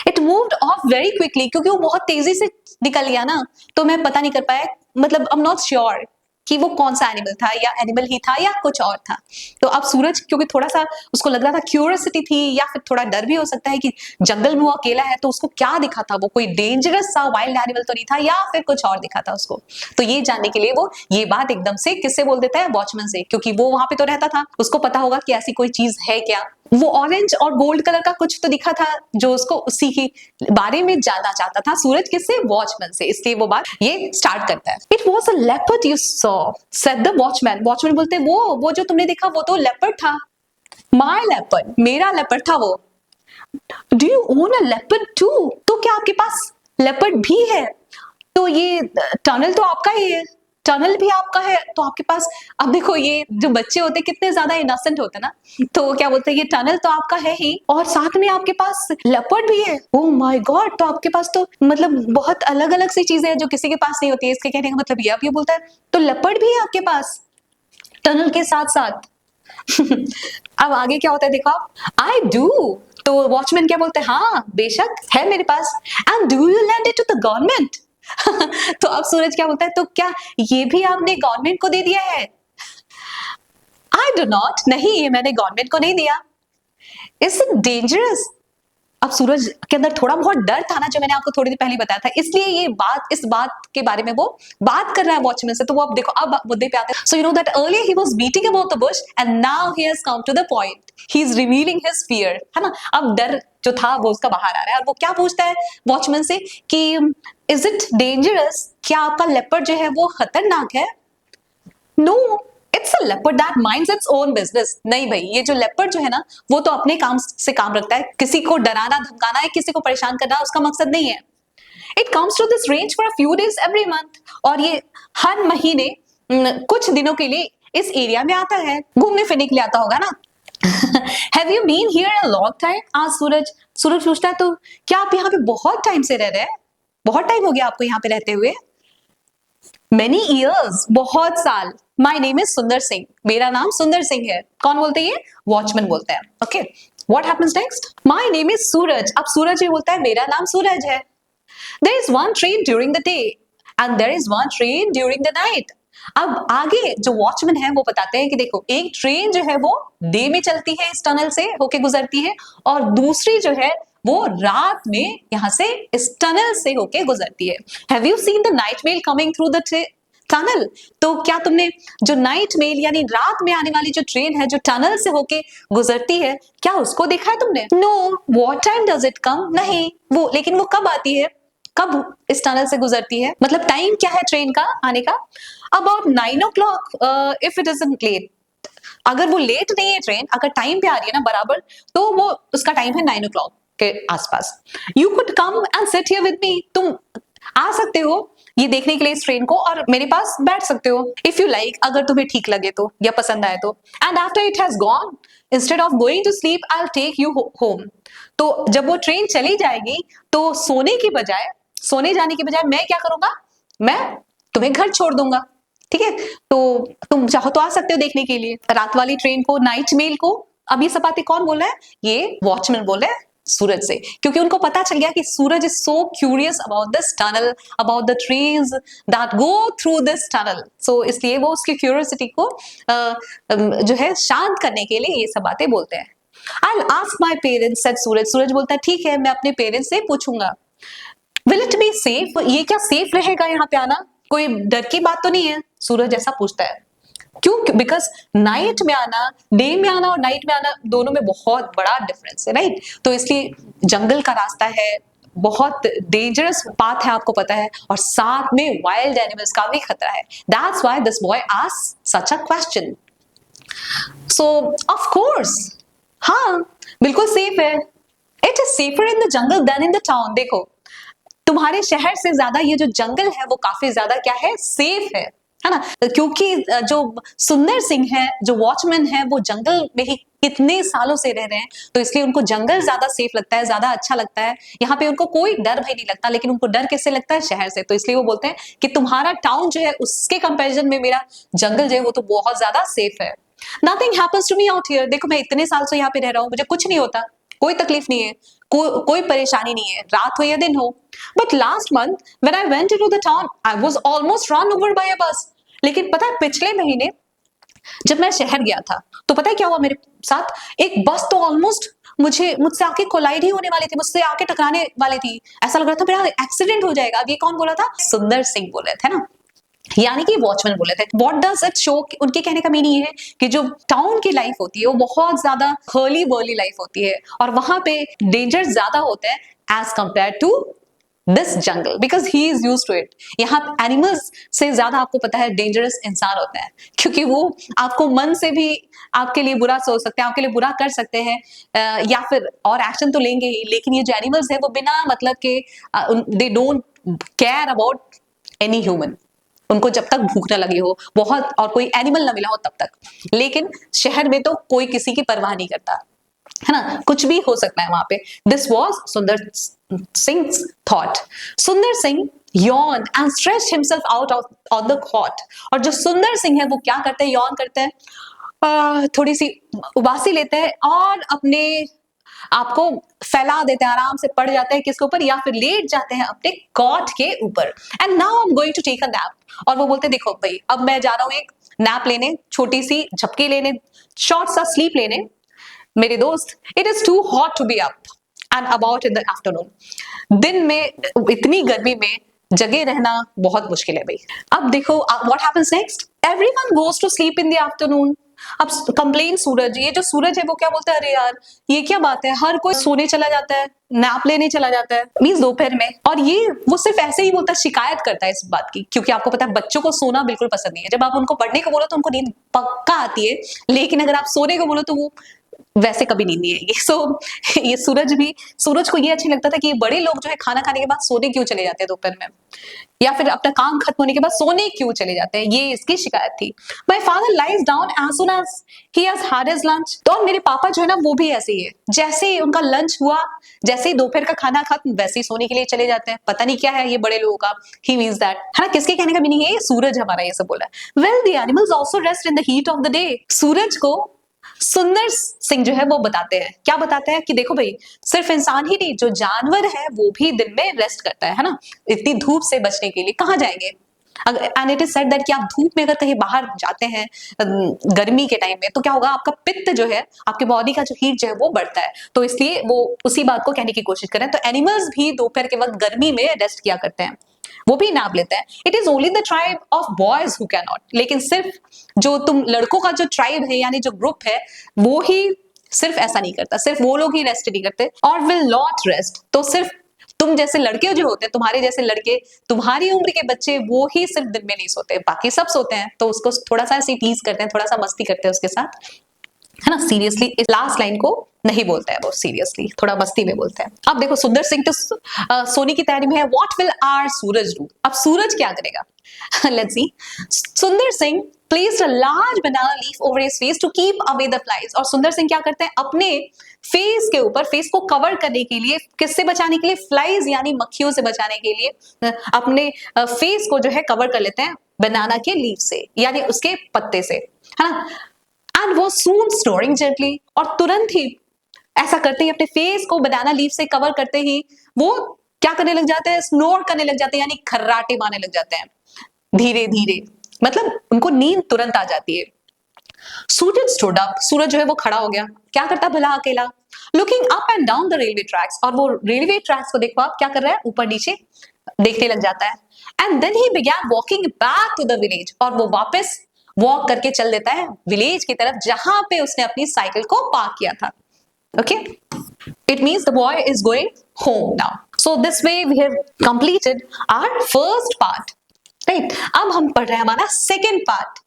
It moved of very quickly, क्योंकि वो बहुत तेजी से निकल गया ना, तो मैं पता नहीं कर पाया, मतलब आई एम नॉट श्योर कि वो कौन सा एनिमल था, या एनिमल ही था या कुछ और था। तो अब सूरज क्योंकि थोड़ा सा उसको लग रहा था, क्यूरियोसिटी थी या फिर थोड़ा डर भी हो सकता है कि जंगल में वो अकेला है, तो उसको क्या दिखा था, वो कोई डेंजरस सा वाइल्ड एनिमल तो नहीं था या फिर कुछ और दिखा था उसको। तो ये जानने के लिए वो ये बात एकदम से किससे बोल देता है, वॉचमैन से, क्योंकि वो वहां पे तो रहता था, उसको पता होगा कि ऐसी कोई चीज है क्या। वो ऑरेंज और गोल्ड कलर का कुछ तो दिखा था जो उसको उसी के बारे में जानना चाहता था सूरज, किससे, वॉचमैन से। इसलिए वो बात ये स्टार्ट करता है। It was a leopard you saw, said the watchman. Watchman बोलते वो जो तुमने देखा वो तो लेपर्ड था। माय लेपर्ड, मेरा लेपर्ड था वो। Do you own a leopard too, तो क्या आपके पास लेपर्ड भी है? तो ये टनल तो आपका ही है, टनल भी आपका है, तो आपके पास, अब देखो ये जो बच्चे होते हैं कितने ज्यादा इनोसेंट होते हैं ना, तो क्या बोलते हैं, ये टनल तो आपका है ही और साथ में आपके पास लेपर्ड भी है। ओह माय गॉड, तो आपके पास तो मतलब बहुत अलग अलग सी चीजें हैं जो किसी के पास नहीं होती है। इसके कहने का मतलब ये, अब ये बोलता है तो लेपर्ड भी है आपके पास टनल के साथ साथ। अब आगे क्या होता है देखो आप, आई डू, तो वॉचमैन क्या बोलते हैं, हाँ बेशक है मेरे पास। And do you lend it to the government. तो अब सूरज क्या बोलता है, तो क्या ये भी आपने गवर्नमेंट को दे दिया है? आई डू नॉट, नहीं ये मैंने गवर्नमेंट को नहीं दिया। Is it dangerous? अब सूरज के अंदर थोड़ा बहुत डर था ना, जो मैंने आपको थोड़ी देर पहले बताया था, इसलिए ये बात, इस बात के बारे में वो बात कर रहा है वॉचमैन से। तो वो अब देखो, अब मुद्दे पे आते हैं। So you know that earlier he was beating about the bush and now he has come to the point, he is revealing his fear, है ना। अब डर जो था वो उसका बाहर आ रहा है, और वो क्या पूछता है वॉचमैन से कि इज इट डेंजरस, क्या आपका लेपर्ड जो है वो खतरनाक है? No, it's a leopard that minds its own business. नहीं भाई, ये जो लेपर्ड जो है ना, वो तो अपने काम से काम रखता है, किसी को डराना धमकाना है, किसी को परेशान करना उसका मकसद नहीं है। It comes to this range for a few days every month, और ये हर महीने कुछ दिनों के लिए इस एरिया में आता है, घूमने फिरने के लिए आता होगा ना। Have you been here a long time? आज सूरज पूछता है, तो क्या आप यहाँ पे बहुत टाइम से रह रहे हैं? बहुत टाइम हो गया आपको यहाँ पे रहते हुए? Many years, बहुत साल। My name is सुंदर सिंह, मेरा नाम सुंदर सिंह है। कौन बोलते हैं ये? वॉचमैन बोलता है। Okay, what happens next? My name is सूरज। अब सूरज ये बोलता है मेरा नाम सूरज है। There is one train during the day and there is one train during the night. अब आगे जो वॉचमैन है वो बताते हैं कि देखो, एक ट्रेन जो है वो डे में चलती है, इस टनल से होके गुजरती है, और दूसरी जो है वो रात में यहाँ से इस टनल से होके गुजरती है। Have you seen the night mail coming through the tunnel? तो क्या तुमने जो नाइट मेल यानी रात में आने वाली जो ट्रेन है, जो टनल से होके गुजरती है, क्या उसको देखा है तुमने? No, what time does it come? नहीं, वो लेकिन वो कब आती है, कब इस टनल से गुजरती है, मतलब टाइम क्या है ट्रेन का आने का? About 9 o'clock if it isn't late. अगर वो लेट नहीं है ट्रेन, अगर टाइम पे आ रही है ना बराबर, तो वो उसका टाइम है 9 o'clock के आसपास। You could come and sit here with me, तुम आ सकते हो ये देखने के लिए इस ट्रेन को, और मेरे पास बैठ सकते हो, इफ यू लाइक, अगर तुम्हें ठीक लगे तो या पसंद आए तो। And after it has gone, instead of going to sleep I will take you home. तो जब वो ट्रेन चली जाएगी तो सोने जाने की बजाय मैं क्या करूंगा, मैं तुम्हें घर छोड़ दूंगा, ठीक है। तो तुम चाहो तो आ सकते हो देखने के लिए रात वाली ट्रेन को, नाइट मेल को। अब ये सब बातें कौन बोल रहा है? ये वॉचमैन बोल रहे हैं सूरज से, क्योंकि उनको पता चल गया कि Suraj is so curious about this tunnel, about the trains that go through this tunnel. So इसलिए वो उसकी क्यूरियोसिटी को जो है शांत करने के लिए ये सब बातें बोलते हैं। I'll ask my parents, said सूरज। सूरज बोलता है ठीक है, मैं अपने पेरेंट्स से पूछूंगा। Will it be safe? ये क्या सेफ रहेगा यहाँ पे आना? कोई डर की बात तो नहीं है? सूरज ऐसा पूछता है। क्यों? बिकॉज नाइट में आना, डे में आना और नाइट में आना, दोनों में बहुत बड़ा डिफरेंस है, राइट। तो इसलिए जंगल का रास्ता है, बहुत डेंजरस पाथ है, आपको पता है, और साथ में वाइल्ड एनिमल्स का भी खतरा है। That's why this boy asked such a question. So of course, हाँ बिल्कुल सेफ है। It is safer in the jungle than in the town. देखो, तुम्हारे शहर से ज्यादा ये जो जंगल है वो काफी ज्यादा क्या है, सेफ है ना। क्योंकि जो सुंदर सिंह है, जो वॉचमैन है, वो जंगल में ही कितने सालों से रह रहे हैं, तो इसलिए उनको जंगल ज्यादा सेफ लगता है, ज्यादा अच्छा लगता है। यहाँ पे उनको कोई डर भय नहीं लगता, लेकिन उनको डर किससे लगता है? शहर से। तो इसलिए वो बोलते हैं कि तुम्हारा टाउन जो है उसके कंपैरिजन में मेरा जंगल जो है वो तो बहुत ज्यादा सेफ है। Nothing happens to me out here. देखो, मैं इतने साल से यहाँ पे रह रहा हूँ, मुझे कुछ नहीं होता, कोई तकलीफ नहीं है, कोई परेशानी नहीं है, रात हो या दिन हो। But last month when I went to the town, I was almost run over by a bus. लेकिन पता है पिछले महीने जब मैं शहर गया था तो पता है क्या हुआ मेरे साथ, एक बस तो ऑलमोस्ट मुझसे आके कोलाइड ही होने वाली थी, मुझसे आके टकराने वाली थी, ऐसा लग रहा था मेरा एक्सीडेंट हो जाएगा। अब ये कौन बोला था? सुंदर सिंह बोल रहे थे ना, यानी कि वॉचमैन बोले थे। What does it show? उनके कहने का मीनिंग ये है कि जो टाउन की लाइफ होती है वो बहुत ज्यादा हर्ली बर्ली लाइफ होती है और वहां पे डेंजर ज्यादा होते हैं as compare to this jungle, because he is use to it. यहाँ एनिमल्स से ज्यादा आपको पता है डेंजरस इंसान होते हैं, क्योंकि वो आपको मन से भी आपके लिए बुरा सोच सकते हैं, आपके लिए बुरा कर सकते हैं, या फिर और एक्शन तो लेंगे ही, लेकिन ये जो एनिमल्स है वो बिना मतलब के they don't care about any human. उनको जब तक भूख ना लगी हो बहुत और कोई एनिमल ना मिला हो तब तक, लेकिन शहर में तो कोई किसी की परवाह नहीं करता है ना, कुछ भी हो सकता है वहां पे। दिस वॉज सुंदर सिंह थॉट। सुंदर Singh yawn and stretched himself out on the cot। और जो सुंदर सिंह है वो क्या करते हैं? यौन करते हैं, थोड़ी सी उबासी लेते हैं और अपने आपको फैला देते हैं, आराम से पड़ जाते हैं किसके ऊपर, या फिर लेट जाते हैं अपने कॉट के ऊपर। And now I am going to take a nap. और वो बोलते हैं देखो भाई अब मैं जा रहा हूं एक नैप लेने, छोटी सी झपकी लेने, शॉर्ट सा स्लीप लेने मेरे दोस्त। It is too hot to be up and about in the afternoon. दिन में इतनी गर्मी में जगे रहना बहुत मुश्किल है भाई। अब देखो what happens next, everyone goes to sleep in the afternoon. अब कंप्लेन सूरज, ये जो सूरज है वो क्या बोलता है, अरे यार ये क्या बात है, हर कोई सोने चला जाता है, नैप लेने चला जाता है मींस दोपहर में। और ये वो सिर्फ ऐसे ही बोलता है, शिकायत करता है इस बात की, क्योंकि आपको पता है बच्चों को सोना बिल्कुल पसंद नहीं है। जब आप उनको पढ़ने को बोलो तो उनको नींद पक्का आती है, लेकिन अगर आप सोने को बोलो तो वो वैसे कभी नींद नहीं आएगी। सो ये सूरज को ये अच्छा लगता था कि ये बड़े लोग जो है खाना खाने के बाद सोने क्यों चले जाते हैं दोपहर में, या फिर अपना काम खत्म होने के बाद सोने क्यों चले जाते हैं, ये इसकी शिकायत थी। My father lies down as soon as he has had his lunch. तो मेरे पापा जो है ना वो भी ऐसे ही है, जैसे ही उनका लंच हुआ, जैसे ही दोपहर का खाना खत्म, वैसे ही सोने के लिए चले जाते हैं। पता नहीं क्या है ये बड़े लोगों का, ही मींस दैट, है ना। किसके कहने का मीनिंग है? ये सूरज हमारा ये सब बोला है। Well the animals also rest in the heat of the day. Suraj को सुंदर सिंह जो है वो बताते हैं, क्या बताते हैं कि देखो भाई सिर्फ इंसान ही नहीं, जो जानवर है वो भी दिन में रेस्ट करता है ना, इतनी धूप से बचने के लिए। कहाँ जाएंगे? And it is said that कि आप धूप में अगर कहीं बाहर जाते हैं गर्मी के टाइम में तो क्या होगा, आपका पित्त जो है, आपके बॉडी का जो हीट जो है वो बढ़ता है। तो इसलिए वो उसी बात को कहने की कोशिश करें। तो एनिमल्स भी दोपहर के वक्त गर्मी में रेस्ट किया करते हैं, वो भी नाप लेते हैं। It is only the tribe of boys who can not. लेकिन सिर्फ जो तुम लड़कों का जो ट्राइब है यानी जो ग्रुप है वो ही सिर्फ ऐसा नहीं करता, सिर्फ वो लोग ही रेस्ट नहीं करते और विल नॉट रेस्ट। तो सिर्फ तुम जैसे लड़के जो होते हैं, तुम्हारे जैसे लड़के, तुम्हारी उम्र के बच्चे, वो ही सिर्फ दिन में नहीं सोते, बाकी सब सोते हैं। तो उसको थोड़ा सा ऐसे टीज करते हैं, थोड़ा सा मस्ती करते हैं उसके साथ, है ना। सीरियसली इस लास्ट लाइन को नहीं बोलता है वो, सीरियसली थोड़ा मस्ती में बोलता है। अब देखो सुंदर सिंह तो सोने की तैयारी में है। What will our Suraj do? अब सूरज क्या करेगा? Let's see. Sundar Singh placed a large banana leaf over his face to keep away the flies। और सुंदर सिंह क्या करते हैं, अपने फेस के ऊपर, फेस को कवर करने के लिए, किससे बचाने के लिए? फ्लाइज यानी मक्खियों से बचाने के लिए अपने फेस को जो है कवर कर लेते हैं बनाना के लीफ से, यानी उसके पत्ते से, है ना। एंड वो सून स्नोरिंग जेंटली, और तुरंत ही ऐसा करते ही अपने फेस को बनाना लीफ से कवर करते ही वो क्या करने लग जाते हैं? स्नोर करने लग जाते हैं, यानी खर्राटे मारने लग जाते हैं धीरे धीरे, मतलब उनको नींद तुरंत आ जाती है। सूरज स्टूड अप, सूरज जो है वो खड़ा हो गया। क्या करता भला अकेला? Looking up and down the railway tracks, और वो रेलवे ट्रैक्स को देखो आप क्या कर रहा है, ऊपर नीचे देखने लग जाता है। And then he began walking back to the village, और वो वापस वॉक करके चल देता है विलेज की तरफ जहां पे उसने अपनी साइकिल को पार्क किया था। Okay, it means the boy is going home now. So this way we have completed our first part, right? अब हम पढ़ रहे हैं हमारा second part.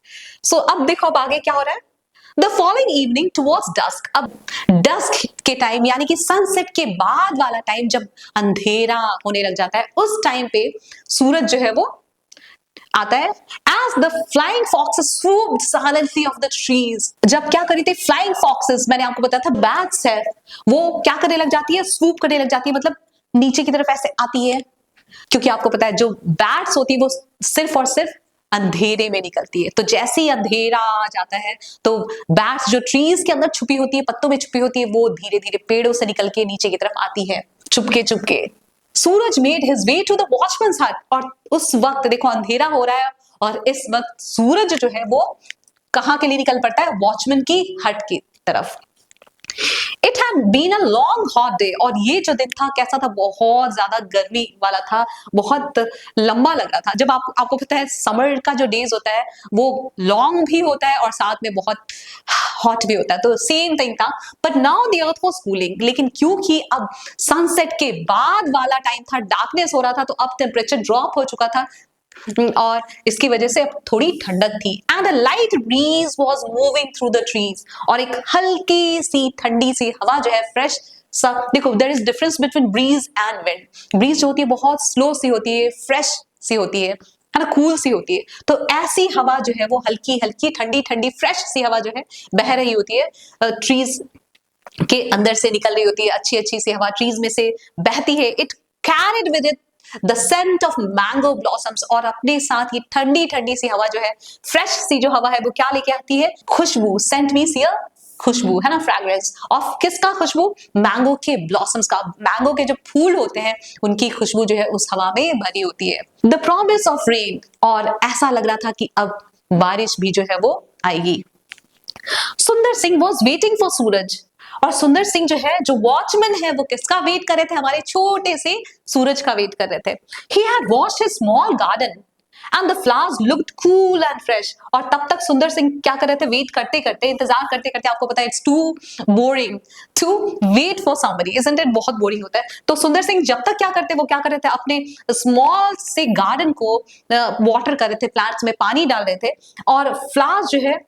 So अब देखो अब आगे क्या हो रहा है। The following evening towards dusk, अब dusk के टाइम यानी कि सनसेट के बाद वाला टाइम, जब अंधेरा होने लग जाता है, उस टाइम पे सूरज जो है वो आता है। As the flying foxes swooped silently off the trees, जब क्या करी थी flying foxes, मैंने आपको बताया था bats है, वो क्या करने लग जाती है? swoop करने लग जाती है, मतलब नीचे की तरफ ऐसे आती है। क्योंकि आपको पता है जो bats होती है वो सिर्फ और सिर्फ अंधेरे में निकलती है। तो जैसे ही अंधेरा आ जाता है तो बैट्स जो ट्रीज के अंदर छुपी होती है, पत्तों में छुपी होती है, वो धीरे धीरे पेड़ों से निकल के नीचे की तरफ आती है चुपके चुपके। Suraj made his way to the watchman's hut, और उस वक्त देखो अंधेरा हो रहा है और इस वक्त सूरज जो है वो कहाँ के लिए निकल पड़ता है? वॉचमैन की हट की तरफ। It had been a long hot day, और ये जो दिन था कैसा था? बहुत ज्यादा गर्मी वाला था, बहुत लंबा लग रहा था। जब आपको पता है समर का जो डेज होता है वो लॉन्ग भी होता है और साथ में बहुत हॉट भी होता है, तो सेम थिंग था। But now the earth was cooling, लेकिन क्योंकि अब सनसेट के बाद वाला टाइम था, डार्कनेस हो रहा था, तो अब टेम्परेचर ड्रॉप हो चुका था और इसकी वजह से अब थोड़ी ठंडक थी। And a light breeze was moving through the trees, और एक हल्की सी ठंडी सी हवा जो है फ्रेश सा, देखो there is difference between breeze and wind. Breeze जो होती है बहुत स्लो सी होती है, फ्रेश सी होती है ना, कूल सी होती है। तो ऐसी हवा जो है वो हल्की हल्की ठंडी ठंडी फ्रेश सी हवा जो है बह रही होती है, ट्रीज के अंदर से निकल रही होती है, अच्छी अच्छी सी हवा ट्रीज में से बहती है। It carried with it the scent of mango blossoms, और अपने साथ ये ठंडी ठंडी सी हवा जो है, फ्रेश सी जो हवा है वो क्या लेके आती है? खुशबू। सेंट मीन्स हियर खुशबू, है ना, फ्रेग्रेंस ऑफ किसका खुशबू? मैंगो के ब्लॉसम्स का। मैंगो के जो फूल होते हैं उनकी खुशबू जो है उस हवा में भरी होती है। द प्रॉमिस ऑफ रेन, और ऐसा लग रहा था कि अब बारिश भी जो है वो आएगी। सुंदर सिंह वॉज वेटिंग फॉर सूरज, और सुंदर सिंह जो है, जो वॉचमैन है, वो किसका वेट कर रहे थे? हमारे छोटे से सूरज का वेट कर रहे थे। He had watched his small garden and the flowers looked cool and fresh, और तब तक सुंदर सिंह क्या कर रहे थे? वेट करते करते, इंतजार करते करते, आपको पता है it's too boring to wait for somebody, isn't it? बहुत बोरिंग होता है। तो सुंदर सिंह जब तक क्या करते, वो क्या कर रहे थे? अपने स्मॉल से गार्डन को वाटर कर रहे थे, प्लांट्स में पानी डाल रहे थे, और फ्लावर्स जो है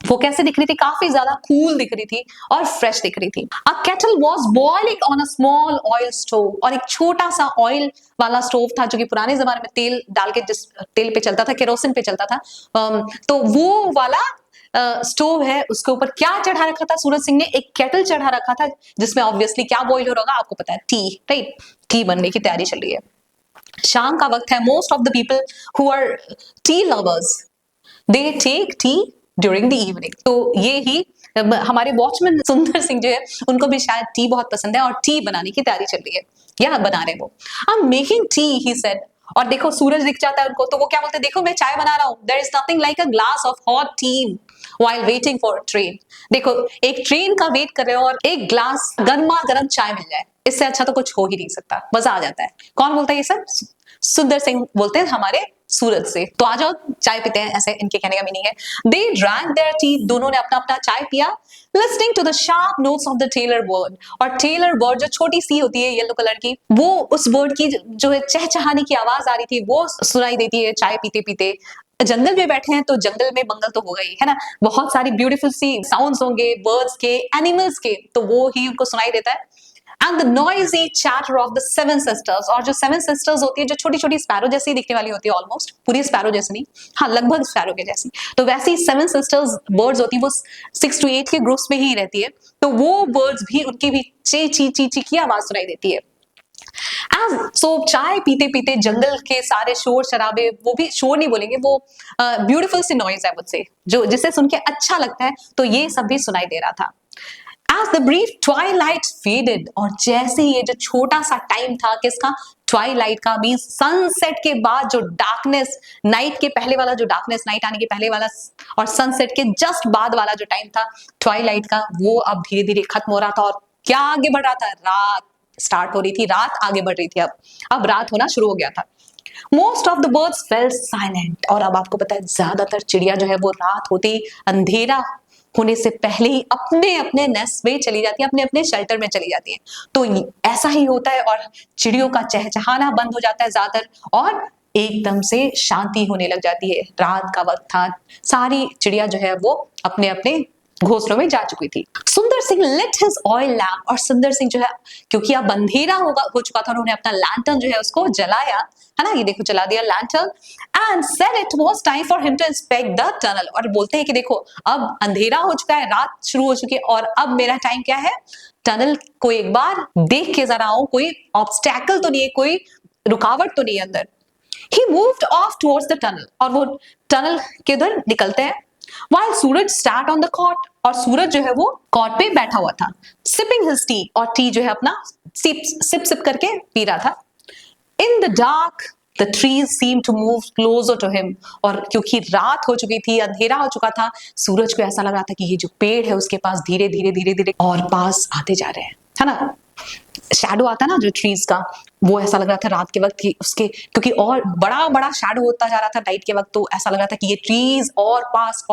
वो कैसे दिख रही थी? काफी ज्यादा कूल दिख रही थी और फ्रेश दिख रही थी। A kettle was boiling on a small oil stove, और एक छोटा सा ऑयल वाला स्टोव था जो कि पुराने जमाने में तेल डाल के, जिस तेल पे चलता था, केरोसिन पे चलता था, तो वो वाला स्टोव है, उसके ऊपर क्या चढ़ा रखा था सूरज सिंह ने? एक केटल चढ़ा रखा था, जिसमें ऑब्वियसली क्या बॉइल हो रहा होगा? आपको पता है, टी, राइट? टी बनने की तैयारी चल रही है। शाम का वक्त है। Most of the people who are tea lovers, they take tea during the evening. तो ये ही हमारे वॉचमैन सुंदर सिंह जो है, उनको भी शायद टी बहुत पसंद है और टी बनाने की तैयारी चल रही है, या बना रहे वो। I am making tea, he said, और देखो सूरज दिख जाता है उनको, तो वो क्या बोलते हैं? देखो मैं चाय बना रहा हूँ। There is nothing like a glass of hot tea while waiting for train. देखो एक ट्रेन का वेट कर रहे हो और एक ग्लास गर्मा गर्म चाय मिल जाए, इससे अच्छा तो कुछ हो ही नहीं सकता, मजा आ जाता है। कौन बोलता है ये सब? सुंदर सिंह बोलते हैं हमारे सूरज से। तो आ जाओ चाय पीते हैं, ऐसे इनके कहने का मीनिंग है। दे ड्रैंक देयर टी, दोनों ने अपना अपना चाय पिया। Listening to the sharp notes of the tailor bird, और टेलर बर्ड जो छोटी सी होती है येलो कलर की, वो उस बर्ड की जो है चहचहाने की आवाज आ रही थी, वो सुनाई देती है चाय पीते पीते। जंगल में बैठे हैं तो जंगल में मंगल तो हो गई, है ना, बहुत सारी ब्यूटीफुल सी साउंड्स होंगे बर्ड्स के, एनिमल्स के, तो वो ही उनको सुनाई देता है। And the noisy chatter of the seven sisters, और जो सेवन सिस्टर्स होती है, जो छोटी छोटी स्पैरो जैसी दिखने वाली होती है, ऑलमोस्ट पूरी स्पैरो जैसी नहीं, हाँ लगभग स्पैरो के जैसी, तो वैसी सेवन सिस्टर्स बर्ड्स होती है, वो 6 to 8 के ग्रुप्स में ही रहती है, तो वो बर्ड्स भी, उनकी भी ची ची ची ची की आवाज सुनाई देती है। सो चाय पीते पीते जंगल के सारे शोर शराबे, वो भी शोर नहीं बोलेंगे, वो ब्यूटीफुल सी नॉइज है मुझसे, जो जिसे सुन के अच्छा लगता है, तो ये सब भी सुनाई दे रहा था। As the brief twilight faded, और जैसे ही ये जो छोटा सा टाइम था किसका? ट्वाइलाइट का, मीन सनसेट के बाद जो डार्कनेस, नाइट के पहले वाला जो डार्कनेस, नाइट आने के पहले वाला, और सनसेट के जस्ट बाद वाला जो टाइम था ट्वाइलाइट का, वो अब धीरे धीरे खत्म हो रहा था। और क्या आगे बढ़ रहा था? रात स्टार्ट हो रही थी, रात आगे बढ़ रही थी, अब रात होना शुरू हो गया था। Most of the birds fail silent, और अब आपको पता है ज्यादातर चिड़िया जो है वो रात होते ही, अंधेरा होने से पहले ही अपने अपने नेस्ट में चली जाती है, अपने अपने शेल्टर में चली जाती है। तो ऐसा ही होता है, और चिड़ियों का चहचहाना बंद हो जाता है ज्यादातर, और एकदम से शांति होने लग जाती है। रात का वक्त था, सारी चिड़िया जो है वो अपने अपने घोंसलों में जा चुकी थी। Sundar Singh lit his oil lamp, और सुंदर सिंह जो है, क्योंकि अब अंधेरा हो चुका था, उन्होंने अपना लैंटर्न जो है उसको जलाया, है ना, ये देखो जला दिया lantern, and said it was time for him to inspect the tunnel, और बोलते हैं कि देखो अब अंधेरा हो चुका है, रात शुरू हो चुकी है, और अब मेरा टाइम क्या है? टनल को एक बार देख के जरा आऊं, कोई ऑब्स्टैकल तो नहीं है, कोई रुकावट तो नहीं है अंदर। He moved off towards the tunnel, और वो टनल के उधर निकलते हैं। While Suraj sat on the cot, और सूरज जो है वो कॉट पे बैठा हुआ था, sipping his tea, और टी जो है अपना सिप सिप करके पी रहा था। In the dark The trees seemed to move closer to him. और क्योंकि रात हो चुकी थी, अंधेरा हो चुका था, सूरज को ऐसा लग रहा था कि ये जो पेड़ है उसके पास धीरे धीरे धीरे धीरे और पास आते जा रहे हैं, है ना। शैडो आता ना जो ट्रीज का, वो ऐसा लग रहा था रात के वक्त कि उसके, क्योंकि और बड़ा बड़ा शैडो होता जा रहा था नाइट के वक्त, तो ऐसा लग रहा था कि ये ट्रीज और पास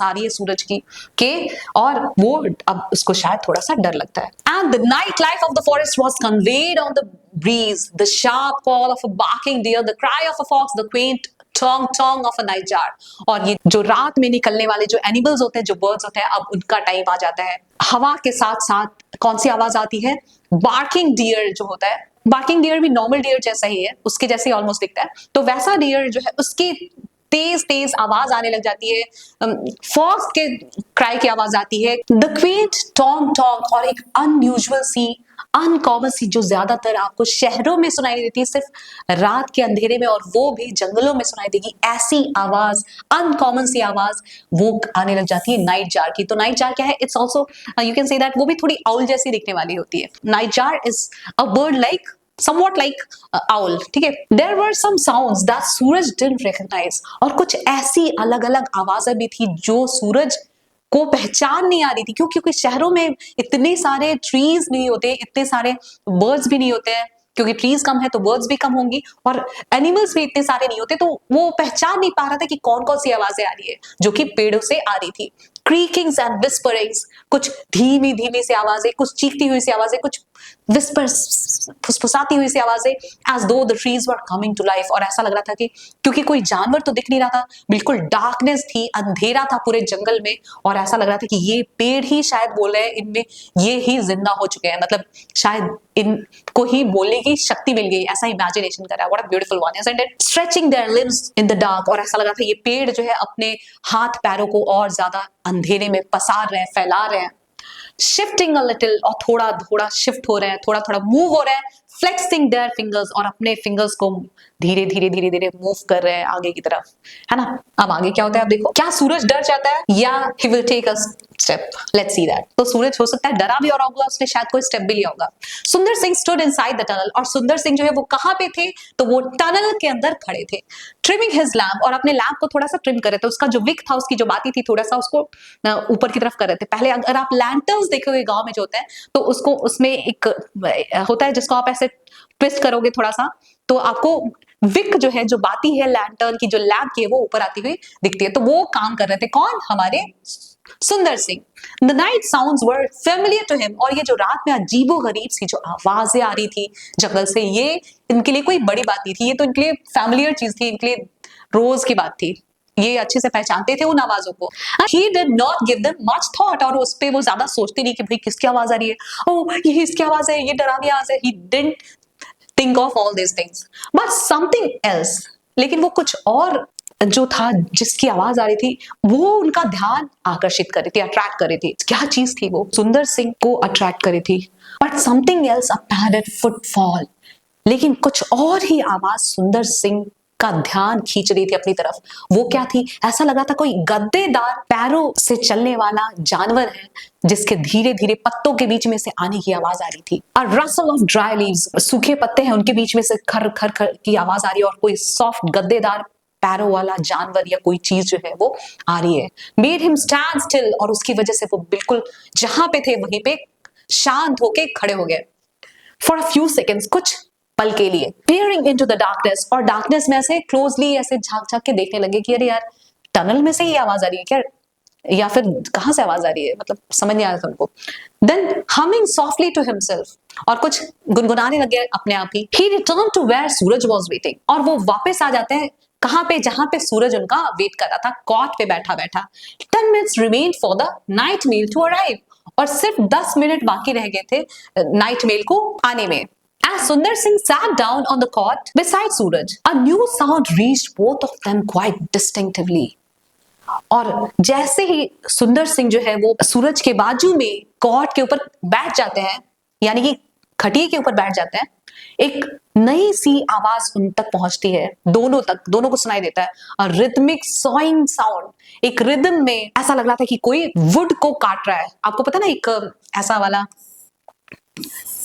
आ रही है सूरज की के, और वो अब उसको शायद थोड़ा सा डर लगता है। And the night life of the forest was conveyed on the breeze, the sharp call of a barking deer, the cry of a fox, the quaint tonk tonk of a nightjar. और ये जो रात में निकलने वाले जो animals होते हैं, जो बर्ड्स होते हैं, अब उनका टाइम आ जाता है। हवा के साथ साथ कौन सी आवाज आती है? बार्किंग डियर जो होता है, बार्किंग डियर भी नॉर्मल डियर जैसा ही है, उसके जैसे ऑलमोस्ट दिखता है, तो वैसा डियर जो है उसकी तेज तेज आवाज आने लग जाती है, फॉक्स के क्राई की आवाज आती है, द क्वींट टोंग टोंग, और एक अनयूजुअल सी, अनकॉमन सी, जो ज्यादातर आपको शहरों में सुनाई देती है सिर्फ रात के अंधेरे में, और वो भी जंगलों में सुनाई देगी, ऐसी आवाज, अनकॉमन सी आवाज वो आने लग जाती है नाइट जार की। तो नाइट जार क्या है? It's also you can say that वो भी थोड़ी आउल जैसी दिखने वाली होती है। Night jar is a bird like, somewhat like owl, ठीक है। There were some sounds that Suraj didn't recognize, और कुछ ऐसी अलग अलग आवाजें भी थी जो सूरज को पहचान नहीं आ रही थी, क्योंकि शहरों में इतने सारे ट्रीज नहीं होते, इतने सारे बर्ड्स भी नहीं होते हैं, क्योंकि ट्रीज कम है तो बर्ड्स भी कम होंगी, और एनिमल्स भी इतने सारे नहीं होते, तो वो पहचान नहीं पा रहा था कि कौन कौन सी आवाजें आ रही है जो कि पेड़ों से आ रही थी। क्रीकिंग्स एंड विस्परिंग्स, कुछ धीमी धीमी सी आवाजें, कुछ चीखती हुई सी आवाजें, कुछ विस्पर्स, फुसफुसाती हुई सी आवाजें, as though the trees were coming to life. और ऐसा लग रहा था कि क्योंकि कोई जानवर तो दिख नहीं रहा था, बिल्कुल डार्कनेस थी, अंधेरा था पूरे जंगल में, और ऐसा लग रहा था कि ये पेड़ ही शायद बोल रहे हैं, इनमें ये ही जिंदा हो चुके हैं, मतलब शायद इनको ही बोलने की शक्ति मिल गई, ऐसा इमेजिनेशन कर रहा है। What a beautiful one, isn't it? Stretching their limbs in the dark, और ऐसा लग रहा था ये पेड़ जो है अपने हाथ पैरों को और ज्यादा अंधेरे में पसार रहे हैं, फैला रहे हैं। शिफ्टिंग अ लिटिल, और थोड़ा थोड़ा शिफ्ट हो रहे हैं, थोड़ा थोड़ा मूव हो रहे हैं। फ्लेक्सिंग देयर फिंगर्स, और अपने फिंगर्स को धीरे धीरे धीरे धीरे मूव कर रहे हैं आगे की तरफ, है ना। अब आगे क्या होता है, आप देखो, क्या सूरज डर जाता है या he will take a step? Let's see that. तो सूरज हो सकता है डरा भी और होगा, उसने शायद कोई स्टेप भी लिया होगा। सुंदर Singh stood inside the tunnel, और सुंदर सिंह जो है वो कहां पे थे? तो वो टनल के अंदर खड़े थे। ट्रिमिंग हिज लैम्प, और अपने लैम्प को थोड़ा सा ट्रिम कर रहे थे, उसका जो विक था, उसकी जो बाती थी, थोड़ा सा उसको ऊपर की तरफ कर रहे थे। पहले अगर आप लैंटर्न्स देखोगे गांव में जो होते हैं, तो उसको उसमें एक होता है जिसको आप ऐसे ट्विस्ट करोगे थोड़ा सा, तो आपको विक जो है, जो बाती है लैंटर्न की, जो लैम्प की है, वो ऊपर आती हुई दिखती है। तो वो काम कर रहे थे कौन? हमारे Sundar Singh. The night sounds were familiar to him, और ये जो रात में अजीबो गरीब सी जो आवाजें आ रही थी जंगल से, ये इनके लिए कोई बड़ी बात नहीं थी, ये तो इनके लिए फैमिलियर चीज थी, इनके लिए रोज की बात थी, ये अच्छे से पहचानते थे उन आवाजों को। He did not give them much thought, और उस पे वो ज्यादा सोचते नहीं कि भाई किसकी आवाज आ रही है, ओह ये इसकी आवाज है, ये डरावनी आवाज है। He didn't think of all these things, but something else, लेकिन वो कुछ और जो था, जिसकी आवाज आ रही थी, वो उनका ध्यान आकर्षित कर रही थी, अट्रैक्ट कर रही थी। क्या चीज थी वो? सुंदर सिंह को अट्रैक्ट कर रही थी। But something else, a padded footfall, लेकिन कुछ और ही आवाज सुंदर सिंह का ध्यान खींच रही थी अपनी तरफ। वो क्या थी? ऐसा लगा था कोई गद्देदार पैरों से चलने वाला जानवर है, जिसके धीरे धीरे पत्तों के बीच में से आने की आवाज आ रही थी। A rustle of dry leaves, सूखे पत्ते हैं, उनके बीच में से खर खर खर की आवाज आ रही है, और कोई सॉफ्ट गद्देदार पैरों वाला जानवर या कोई चीज जो है वो आ रही है। Made him stand still, और उसकी वजह से वो बिल्कुल जहां पे थे वहीं पे शांत होके खड़े हो गए। For a few seconds, कुछ पल के लिए। Peering into the darkness, और डार्कनेस में ऐसे क्लोजली ऐसे झांक झांक के देखने लगे कि अरे यार, टनल में से ही आवाज आ रही है क्या, या फिर कहां से आवाज आ रही है, मतलब समझ नहीं आ रहा था उनको। Then humming softly to himself, और कुछ गुनगुनाने लगे अपने आप ही। He returned to where Suraj was waiting, और वो वापस आ जाते हैं कहां पे? जहां पे सूरज उनका वेट कर रहा था, कॉट पे बैठा बैठा। 10 minutes remained for the night meal to arrive, और सिर्फ 10 मिनट बाकी रह गए थे नाइट मेल को आने में। As Sundar Singh sat down on the cot beside Suraj, a new sound reached both of them quite distinctively. और जैसे ही सुंदर सिंह जो है वो सूरज के बाजू में कॉट के ऊपर बैठ जाते हैं, यानी कि खटिए के ऊपर बैठ जाते हैं, एक नई सी आवाज उन तक पहुंचती है, दोनों को सुनाई देता है। और रिदमिक सॉइंग साउंड, एक रिदम में ऐसा लग रहा था कि कोई वुड को काट रहा है। आपको पता ना, एक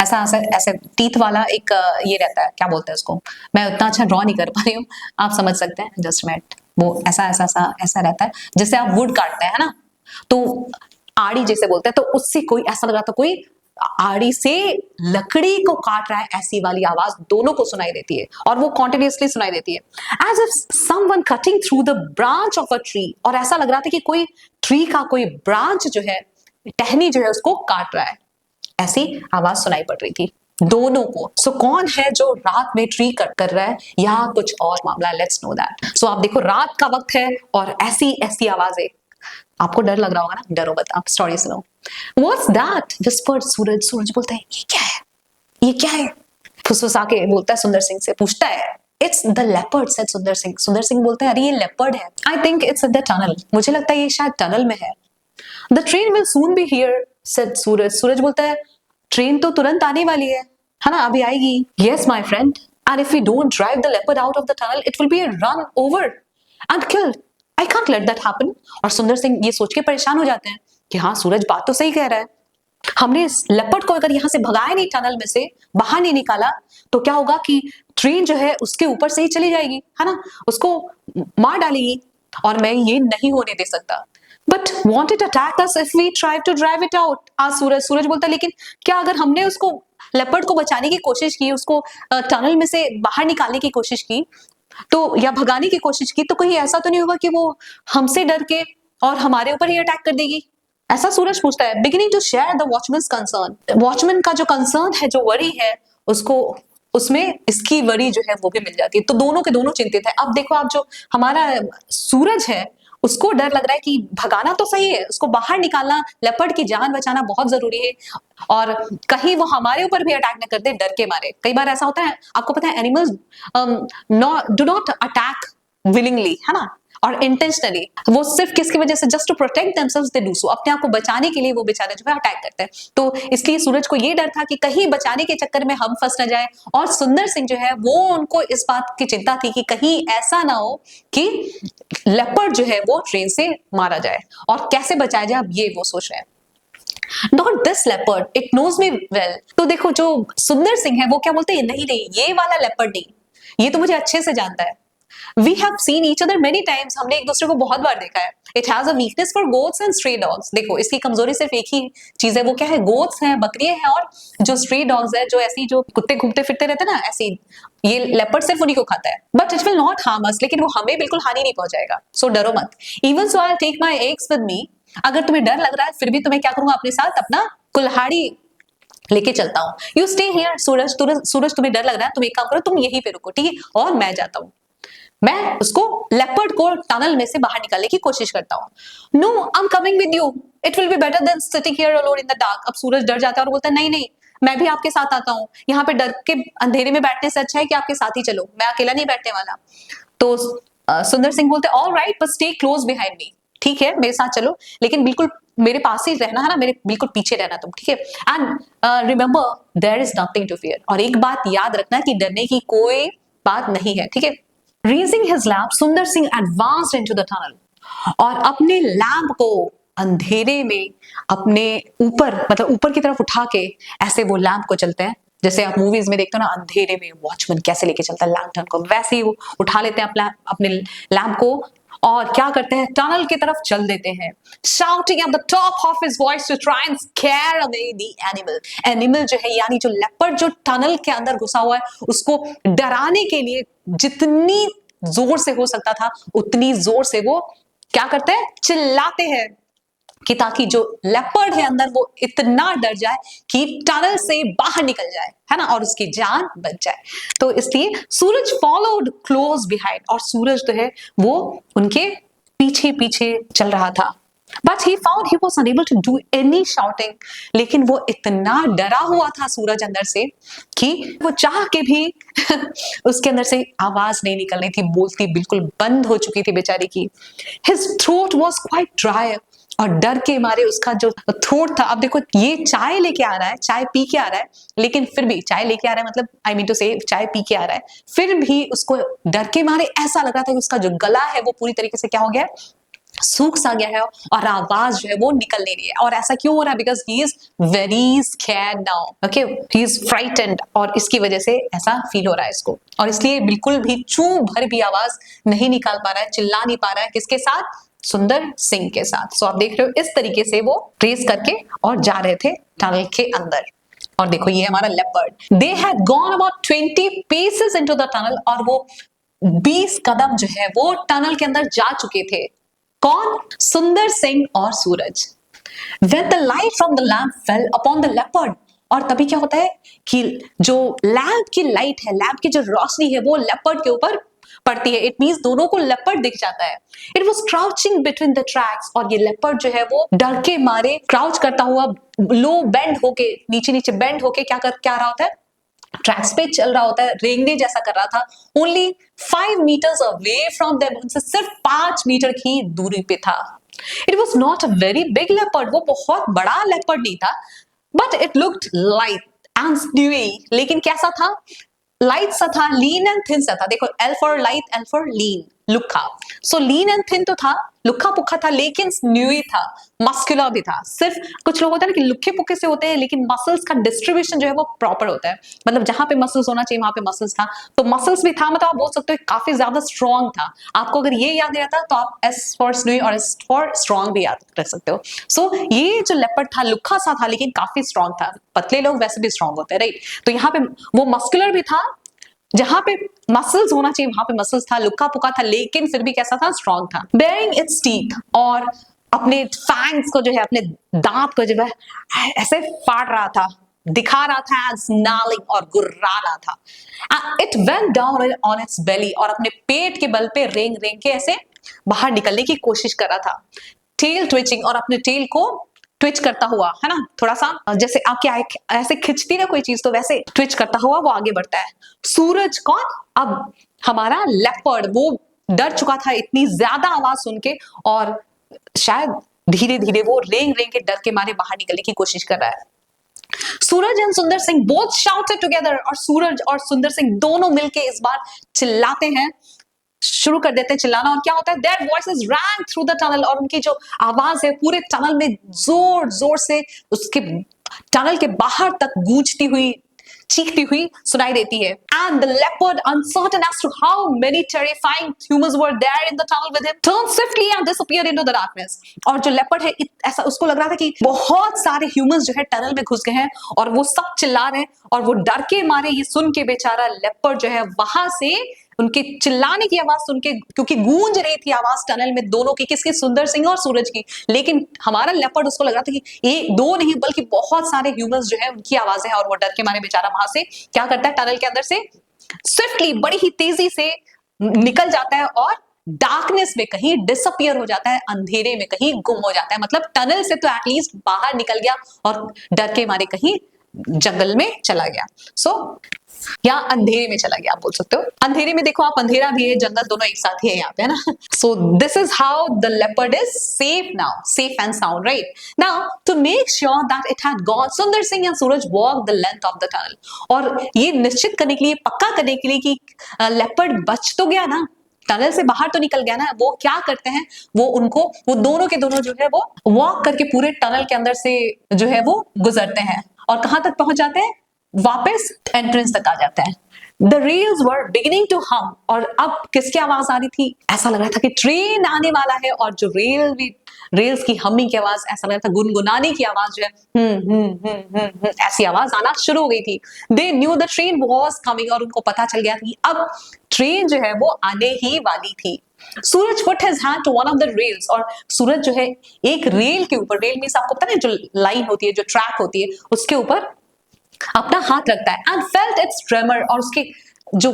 ऐसा ऐसा ऐसे ऐसे टीथ वाला एक ये रहता है, क्या बोलते हैं उसको, मैं उतना अच्छा ड्रॉ नहीं कर पा रही हूँ, आप समझ सकते हैं, जस्ट मिनट, वो ऐसा ऐसा ऐसा ऐसा रहता है जिससे आप वुड काटते हैं ना, तो आड़ी जैसे बोलते हैं, तो उससे कोई ऐसा लग रहा था कोई आड़ी से लकड़ी को काट रहा है, ऐसी वाली आवाज दोनों को सुनाई देती है और वो कॉन्टिन्यूसली सुनाई देती है, as if someone cutting through the branch of a tree, और ऐसा लग रहा था कि कोई ट्री का कोई ब्रांच जो है, टहनी जो है उसको काट रहा है, ऐसी आवाज सुनाई पड़ रही थी दोनों को। सो कौन है जो रात में ट्री कट कर रहा है या कुछ और मामला, लेट्स नो दैट। सो आप देखो रात का वक्त है और ऐसी ऐसी आवाजें, आपको डर लग रहा होगा ना, डरो मत, आप स्टोरी सुनो। What's that? whispered सूरज। सूरज बोलता है ये क्या है, ये क्या है, फुसफुसा के बोलता है सुंदर सिंह से, पूछता है It's the leopard, said सुंदर सिंह। सुंदर सिंह बोलते हैं अरे ये लेपर्ड है, I think it's in the tunnel, मुझे लगता है ये शायद टनल में है। The train will soon be here, said सूरज। सूरज बोलता है ट्रेन तो तुरंत आने वाली है ना, अभी आएगी। Yes my friend, and if we don't drive the leopard out of the tunnel, it will be run over and killed. I can't let that happen. और सुंदर सिंह ये सोच के परेशान हो जाते हैं कि हाँ सूरज बात तो सही कह रहा है, हमने इस लेपर्ड को अगर यहाँ से भगाया नहीं, टनल में से बाहर नहीं निकाला, तो क्या होगा कि ट्रेन जो है उसके ऊपर से ही चली जाएगी, है ना, उसको मार डालेगी, और मैं ये नहीं होने दे सकता। But won't it attack us if we try to drive it out? आज सूरज। सूरज बोलता है लेकिन क्या अगर हमने उसको लेपर्ड को बचाने की कोशिश की, उसको टनल में से बाहर निकालने की कोशिश की, तो या भगाने की कोशिश की, तो कहीं ऐसा तो नहीं होगा कि वो हमसे डर के और हमारे ऊपर ही अटैक कर देगी, ऐसा सूरज पूछता है। Beginning to share the watchman's concern, watchman का जो कंसर्न है, जो वरी है, उसको उसमें इसकी वरी जो है वो भी मिल जाती है, तो दोनों के दोनों चिंतित है। अब देखो आप जो हमारा सूरज है उसको डर लग रहा है कि भगाना तो सही है, उसको बाहर निकालना, लेपर्ड की जान बचाना बहुत जरूरी है, और कहीं वो हमारे ऊपर भी अटैक न कर दे डर के मारे। कई बार ऐसा होता है, आपको पता है animals do not attack willingly, है ना, और इंटेंशनली, वो सिर्फ किसकी वजह से, just to protect themselves they do so, अपने आप को बचाने के लिए वो बेचारे जो है अटैक करते हैं। तो इसलिए सूरज को ये डर था कि कहीं बचाने के चक्कर में हम फंस न जाए, और सुंदर सिंह जो है वो उनको इस बात की चिंता थी कि कहीं ऐसा ना हो कि लेपर्ड जो है वो ट्रेन से मारा जाए, और कैसे बचाया जाए, अब ये वो सोच रहे हैं। Not this leopard, it knows me well. तो देखो जो सुंदर सिंह है वो क्या बोलते हैं, नहीं नहीं ये वाला लेपर्ड नहीं, ये तो मुझे अच्छे से जानता है। We have seen each other many times, हमने एक दूसरे को बहुत बार देखा है। It has a weakness for goats and stray dogs. देखो इसकी कमजोरी सिर्फ एक ही चीज है, वो क्या है, गोट्स हैं, बकरियां हैं, और जो स्ट्रे डॉग्स है, जो ऐसी जो कुत्ते घूमते फिरते रहते हैं ना, ऐसी, ये लेपर्ड सिर्फ उन्हीं को खाता है। But it will not harm us, लेकिन वो हमें बिल्कुल हानि नहीं पहुंचाएगा, सो डरो मत। Even so I take my axe with me, अगर तुम्हें डर लग रहा है फिर भी तुम्हें क्या करूंगा, अपने साथ अपना कुल्हाड़ी लेके चलता हूँ। यू स्टे हियर सूरज। सूरज तुम्हें डर लग रहा है, तुम एक काम करो, तुम यहीं पे रुको, ठीक है, और मैं जाता हूँ, मैं उसको लेपर्ड को टनल में से बाहर निकालने की कोशिश करता हूँ। No I am coming with you, it will be better than sitting here alone in the dark. अब सूरज डर जाता है और बोलता है नहीं नहीं मैं भी आपके साथ आता हूँ, यहाँ पे डर के अंधेरे में बैठने से अच्छा है कि आपके साथ ही चलो, मैं अकेला नहीं बैठने वाला। तो सुंदर सिंह बोलते all right but stay close behind me, ठीक है मेरे साथ चलो, लेकिन बिल्कुल मेरे पास ही रहना, है ना, मेरे बिल्कुल पीछे रहना तुम, ठीक है। And remember there is nothing to fear, और एक बात याद रखना कि डरने की कोई बात नहीं है, ठीक है। Raising his lamp, सुंदर Singh advanced into the tunnel, और अपने लैंप को अंधेरे में अपने ऊपर, मतलब ऊपर की तरफ उठा के ऐसे वो लैंप को चलते हैं, जैसे आप मूवीज में देखते हो ना, अंधेरे में वॉचमैन कैसे लेके चलता है लैंटर्न को, वैसे ही वो उठा लेते हैं अपने लैंप को, और क्या करते हैं, टनल की तरफ चल देते हैं, shouting at the top of his voice to try and scare away the animal. Animal जो है, यानी जो लेपर्ड जो टनल के अंदर घुसा हुआ है, उसको डराने के लिए जितनी जोर से हो सकता था उतनी जोर से वो क्या करते हैं, चिल्लाते हैं, कि ताकि जो लेपर्ड है अंदर वो इतना डर जाए कि टनल से बाहर निकल जाए, है ना, और उसकी जान बच जाए। तो इसलिए सूरज फॉलोड क्लोज बिहाइंड, और सूरज तो है वो उनके पीछे पीछे चल रहा था। But he found he was unable to do any shouting, लेकिन वो इतना डरा हुआ था सूरज अंदर से कि वो चाह के भी उसके अंदर से आवाज नहीं निकल रही थी, बोलती बिल्कुल बंद हो चुकी थी बेचारी की। His throat was quite dry, और डर के मारे उसका जो थ्रोट था, अब देखो ये चाय लेके आ रहा है, चाय पी के आ रहा है, लेकिन फिर भी चाय लेके आ रहा है, मतलब आई मीन टू से चाय पी के आ रहा है, फिर भी उसको डर के मारे ऐसा लग रहा था कि उसका जो गला है वो पूरी तरीके से क्या हो गया, सूख सा गया है और आवाज जो है वो निकल नहीं रही है। और ऐसा क्यों हो रहा है? Because he is very scared now, okay, he is frightened, और इसकी वजह से ऐसा फील हो रहा है इसको, और इसलिए बिल्कुल भी चू भर भी आवाज नहीं निकाल पा रहा है, चिल्ला नहीं पा रहा है। किसके साथ? सुंदर सिंह के साथ। सो आप देख रहे हो इस तरीके से वो रेस करके और जा रहे थे टनल के अंदर। और देखो ये हमारा leopard, they had gone about 20 paces into the tunnel, और वो 20 कदम जो है वो टनल के अंदर जा चुके थे। कौन? सुंदर सिंह और सूरज। When the light from the lamp fell upon the leopard, और तभी क्या होता है कि जो लैम्प की लाइट है, लैम्प की जो रोशनी है वो लेपर्ड के ऊपर पड़ती है। इट मींस दोनों को लेपर्ड दिख जाता है। It was crouching between the tracks, और ये लेपर्ड जो है वो डर के मारे क्राउच करता हुआ लो बेंड होके, नीचे नीचे बेंड होके क्या रहा होता है? ट्रैक्स पे चल रहा होता है, रेंगने जैसा कर रहा था। Only 5 meters away from them, उनसे सिर्फ 5 मीटर की दूरी पे था। It was not a very big leopard, वो बहुत बड़ा लेपर्ड नहीं था, but it looked light and sinewy, लेकिन कैसा था? लाइट सा था, लीन एंड थिन सा था। देखो L for light, L for lean, लुक्खा। सो लीन एंड थिन तो था, लुक्खा पुक्खा था, लेकिन स्न्यूई था, मस्कुलर भी था। सिर्फ कुछ लोग होता है ना कि लुक्खे पुक्खे से होते हैं, लेकिन मसल्स का डिस्ट्रीब्यूशन जो है वो प्रॉपर होता है, मतलब जहां पे मसल्स होना चाहिए वहां पे मसल्स था, तो मसल्स भी था, मतलब आप बोल सकते हो काफी ज्यादा स्ट्रॉन्ग था। आपको अगर ये याद नहीं रहता तो आप एस फॉर स्न्यूई और एस फॉर स्ट्रॉन्ग भी याद रख सकते हो। सो ये जो लेपर्ड था लुक्खा सा था, लेकिन काफी स्ट्रॉन्ग था। पतले लोग वैसे भी स्ट्रॉन्ग होते हैं, राइट? तो यहाँ पे वो मस्कुलर भी था, जहां पे मसल्स होना चाहिए वहां पे मसल्स था, लुक्का पुक्का था, लेकिन फिर भी कैसा था? स्ट्रॉन्ग था। बेयरिंग इट्स टीथ, और अपने फैंग्स को जो है, अपने दांत को जो है ऐसे फाड़ रहा था, दिखा रहा था, स्नार्लिंग, और गुर्रा रहा था। It went down on its belly, और अपने पेट के बल पे रेंग रेंग के ऐसे बाहर निकलने की कोशिश कर रहा था। टेल ट्विचिंग, और अपने टेल को ट्विच करता हुआ, है ना, थोड़ा सा जैसे आप क्या ऐसे खिंचती ना कोई चीज, तो वैसे ट्विच करता हुआ वो आगे बढ़ता है। सूरज कौन? अब हमारा लेपर्ड, वो डर चुका था इतनी ज्यादा आवाज सुन के, और शायद धीरे धीरे वो रेंग रेंग के डर के मारे बाहर निकलने की कोशिश कर रहा है। सूरज एंड सुंदर सिंह बोथ शाउटेड टुगेदर, और सूरज और सुंदर सिंह दोनों मिलके इस बार चिल्लाते हैं, शुरू कर देते हैं चिल्लाना। और क्या होता है? Their voices rang through the tunnel, और उनकी जो आवाज है पूरे टनल में जोर जोर से उसके टनल के बाहर तक गूंजती हुई, चीखती हुई सुनाई देती है। And the leopard, uncertain as to how many terrifying humans were there in the tunnel with him, turned swiftly and disappeared into the darkness. और जो लेपर्ड है ऐसा उसको लग रहा था कि बहुत सारे ह्यूमंस जो है टनल में घुस गए हैं, और वो सब चिल्ला रहे हैं, और वो डर के मारे ये सुन के बेचारा लेपर्ड जो है वहां से उनके चिल्लाने की आवाज सुन के, क्योंकि गूंज रही थी आवाज टनल में दोनों की, किसकी? सुंदर सिंह और सूरज की, लेकिन हमारा लेपर्ड उसको लग रहा था कि एक दो नहीं बल्कि बहुत सारे ह्यूमंस जो है उनकी आवाजें हैं, और वो डर के मारे बेचारा वहां से क्या करता है? टनल के अंदर से स्विफ्टली, बड़ी ही तेजी से निकल जाता है, और डार्कनेस में कहीं डिसअपियर हो जाता है, अंधेरे में कहीं गुम हो जाता है। मतलब टनल से तो एटलीस्ट बाहर निकल गया, और डर के मारे कहीं जंगल में चला गया। सो या अंधेरे में चला गया, आप बोल सकते हो। अंधेरे में देखो आप, अंधेरा भी है, जंगल, दोनों एक साथ ही है यहाँ पे, है ना। So this is how the leopard is safe now, safe and sound, right? Now to make sure that it had gone, Sunder Singh and Suraj walk the length of the tunnel, और ये निश्चित करने के लिए, पक्का करने के लिए कि लेपर्ड बच तो गया ना, टनल से बाहर तो निकल गया ना, वो क्या करते हैं? वो दोनों के दोनों जो है वो वॉक करके पूरे टनल के अंदर से जो है वो गुजरते हैं, और कहां तक पहुंच जाते हैं? वापस एंट्रेंस तक आ जाता है। The rails were beginning to hum, और अब किसकी आवाज आ रही थी? ऐसा लग रहा था कि ट्रेन आने वाला है, और जो रेल्स की हमिंग की आवाज, ऐसा लग रहा था गुनगुनाने की आवाज जो है ऐसी आवाज आना शुरू हो गई थी। They knew the train was coming, और उनको पता चल गया कि अब ट्रेन जो है वो आने ही वाली थी। सूरज put his hand to one of the rails, और सूरज जो है एक रेल के ऊपर, रेल मींस आपको पता है जो लाइन होती है, जो ट्रैक होती है, उसके ऊपर अपना हाथ रखता है, एंड फेल्ट इट्स ट्रेमर, और उसके जो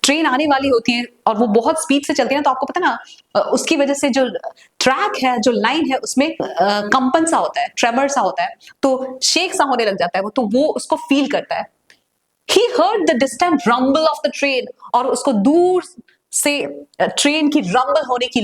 ट्रेन आने वाली होती है और वो बहुत स्पीड से चलती है, तो आपको पता ना उसकी वजह से जो ट्रैक है, जो लाइन है, उसमें कंपन सा होता है, ट्रेमर सा होता है, तो शेक सा होने लग जाता है वो, तो वो उसको फील करता है। He heard the distant rumble of the train, और उसको दूर से ट्रेन की रंबल होने की,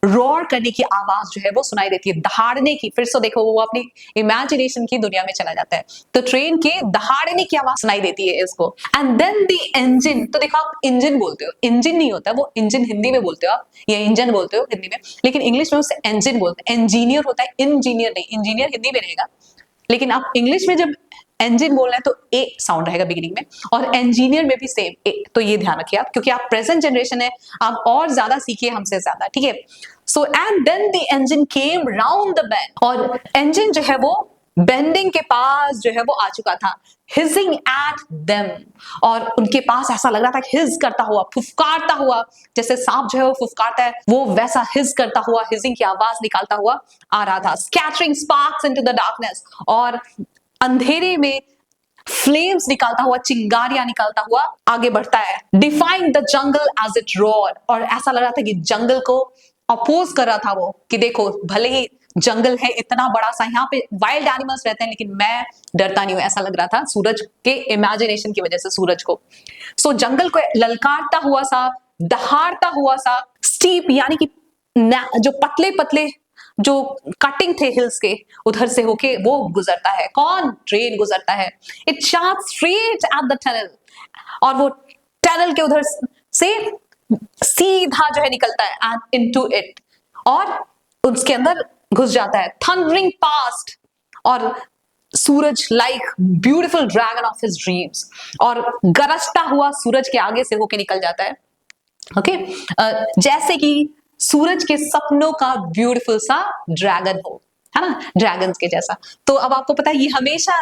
रोर करने की आवाज जो है वो सुनाई देती है, दहाड़ने की। फिर से देखो वो अपनी इमेजिनेशन की दुनिया में चला जाता है, तो ट्रेन के दहाड़ने की आवाज सुनाई देती है इसको। एंड देन द इंजन, तो देखो आप इंजन बोलते हो, इंजन नहीं होता वो, इंजन हिंदी में बोलते हो आप, या इंजन बोलते हो हिंदी में, लेकिन इंग्लिश में उसे इंजन बोलते हैं। इंजीनियर होता है, इंजीनियर नहीं, इंजीनियर हिंदी में रहेगा, लेकिन आप इंग्लिश में जब इंजन बोल रहे हैं तो ए साउंड रहेगा बिगिनिंग में, और इंजीनियर में भी सेम ए। तो ये ध्यान रखिए आप, क्योंकि आप प्रेजेंट जनरेशन है, आप और ज्यादा सीखिए हमसे ज्यादा, ठीक है। So and then the engine came round the bend, और इंजन जो है वो बेंडिंग के पास जो है वो आ चुका था, हिजिंग एट देम, और उनके पास ऐसा लग रहा था हिज करता हुआ, फुफकारता हुआ, जैसे सांप जो है वो फुफकारता है, वो वैसा हिज करता हुआ, हिजिंग की आवाज निकालता हुआ आ रहा था। Scattering sparks into the darkness, और अंधेरे में फ्लेम्स निकालता हुआ, चिंगारियां निकालता हुआ आगे बढ़ता है। Defying the jungle as it roared, और ऐसा लग रहा था कि जंगल को अपोज कर रहा था वो, कि देखो भले ही जंगल है इतना बड़ा सा, यहाँ पे वाइल्ड एनिमल्स रहते हैं, लेकिन मैं डरता नहीं हूं, ऐसा लग रहा था सूरज के इमेजिनेशन की वजह से सूरज को। सो जंगल को ललकारता हुआ सा, दहाड़ता हुआ सा, स्टीप यानी कि जो पतले पतले जो कटिंग थे हिल्स के, उधर से होके वो गुजरता है। कौन? ट्रेन गुजरता है। It charge straight at the tunnel, और वो टनल के उधर से सीधा जो है निकलता है एंड इनटू इट, और उसके अंदर घुस जाता है। थंडरिंग पास्ट, और Suraj like beautiful dragon of his dreams, और गरजता हुआ सूरज के आगे से होके निकल जाता है। ओके जैसे कि सूरज के सपनों का ब्यूटीफुल सा ड्रैगन हो, है ना, ड्रैगन्स के जैसा। तो अब आपको पता है ये हमेशा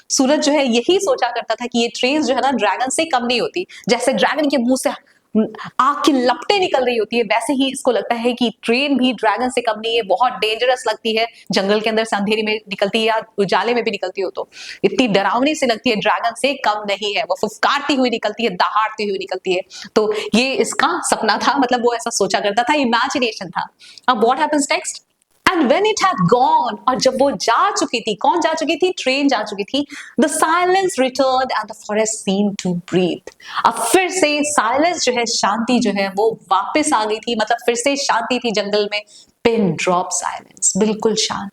सूरज जो है यही सोचा करता था कि ये ट्रेन जो है ना ड्रैगन से कम नहीं होती, जैसे ड्रैगन के मुंह से आग की लपटें निकल रही होती है, वैसे ही इसको लगता है कि ट्रेन भी ड्रैगन से कम नहीं है, बहुत डेंजरस लगती है, जंगल के अंदर से अंधेरी में निकलती है या उजाले में भी निकलती हो तो इतनी डरावनी से लगती है, ड्रैगन से कम नहीं है, वो फुफकारती हुई निकलती है, दहाड़ती हुई निकलती है। तो ये इसका सपना था, मतलब वो ऐसा सोचा करता था, इमेजिनेशन था। अब what happens next? And when it had gone, और जब वो जा चुकी थी, कौन जा चुकी थी? ट्रेन जा चुकी थी। The silence returned and the forest seemed to breathe. अब फिर से साइलेंस जो है, शांति जो है वो वापस आ गई थी, मतलब फिर से शांति थी जंगल में। पिन ड्रॉप साइलेंस, बिल्कुल शांत।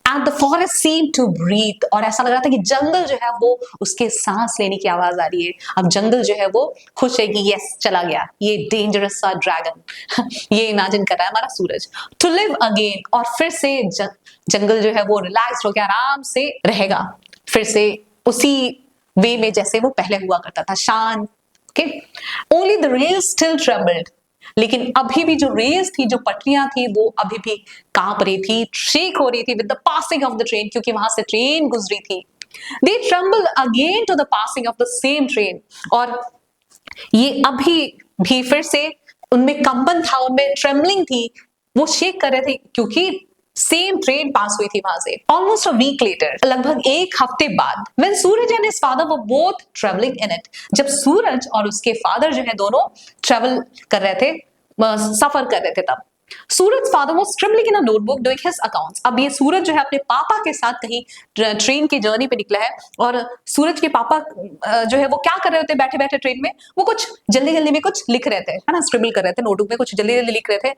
And the forest seemed to breathe, और ऐसा लग रहा था कि जंगल जो है वो उसके सांस लेने की आवाज आ रही है। अब जंगल जो है वो खुश है कि यस चला गया ये डेंजरस सा ड्रैगन ये इमेजिन कर रहा है हमारा सूरज। टू लिव अगेन, और फिर से जंगल जो है वो रिलैक्स होकर आराम से रहेगा, फिर से उसी वे में जैसे वो पहले हुआ करता था, शांत। Okay only the rails still trembled, लेकिन अभी भी जो रेल्स थी, जो पटरियां थी, वो अभी भी कांप रही थी, शेक हो रही थी with the passing of the train, क्योंकि वहां से ट्रेन गुजरी थी। They tremble again to the passing of the same train, और ये अभी भी फिर से उनमें कंपन था, उनमें ट्रेम्बलिंग थी, वो शेक कर रहे थे क्योंकि सेम ट्रेन पास हुई थी वहां से। ऑलमोस्ट अ वीक लेटर, लगभग एक हफ्ते बाद, when Suraj and his father were both travelling in it, जब सूरज और उसके फादर जो है दोनों ट्रेवल कर रहे थे, सफर कर रहे थे, तब Suraj father was scribbling in a notebook doing his accounts. अब ये सूरज जो है अपने पापा के साथ कहीं ट्रेन की जर्नी पे निकला है, और सूरज के पापा जो है वो क्या कर रहे होते बैठे बैठे ट्रेन में, वो कुछ जल्दी जल्दी में कुछ लिख रहे थे, है ना, स्क्रिबल कर रहे थे नोटबुक में, कुछ जल्दी जल्दी लिख रहे थे,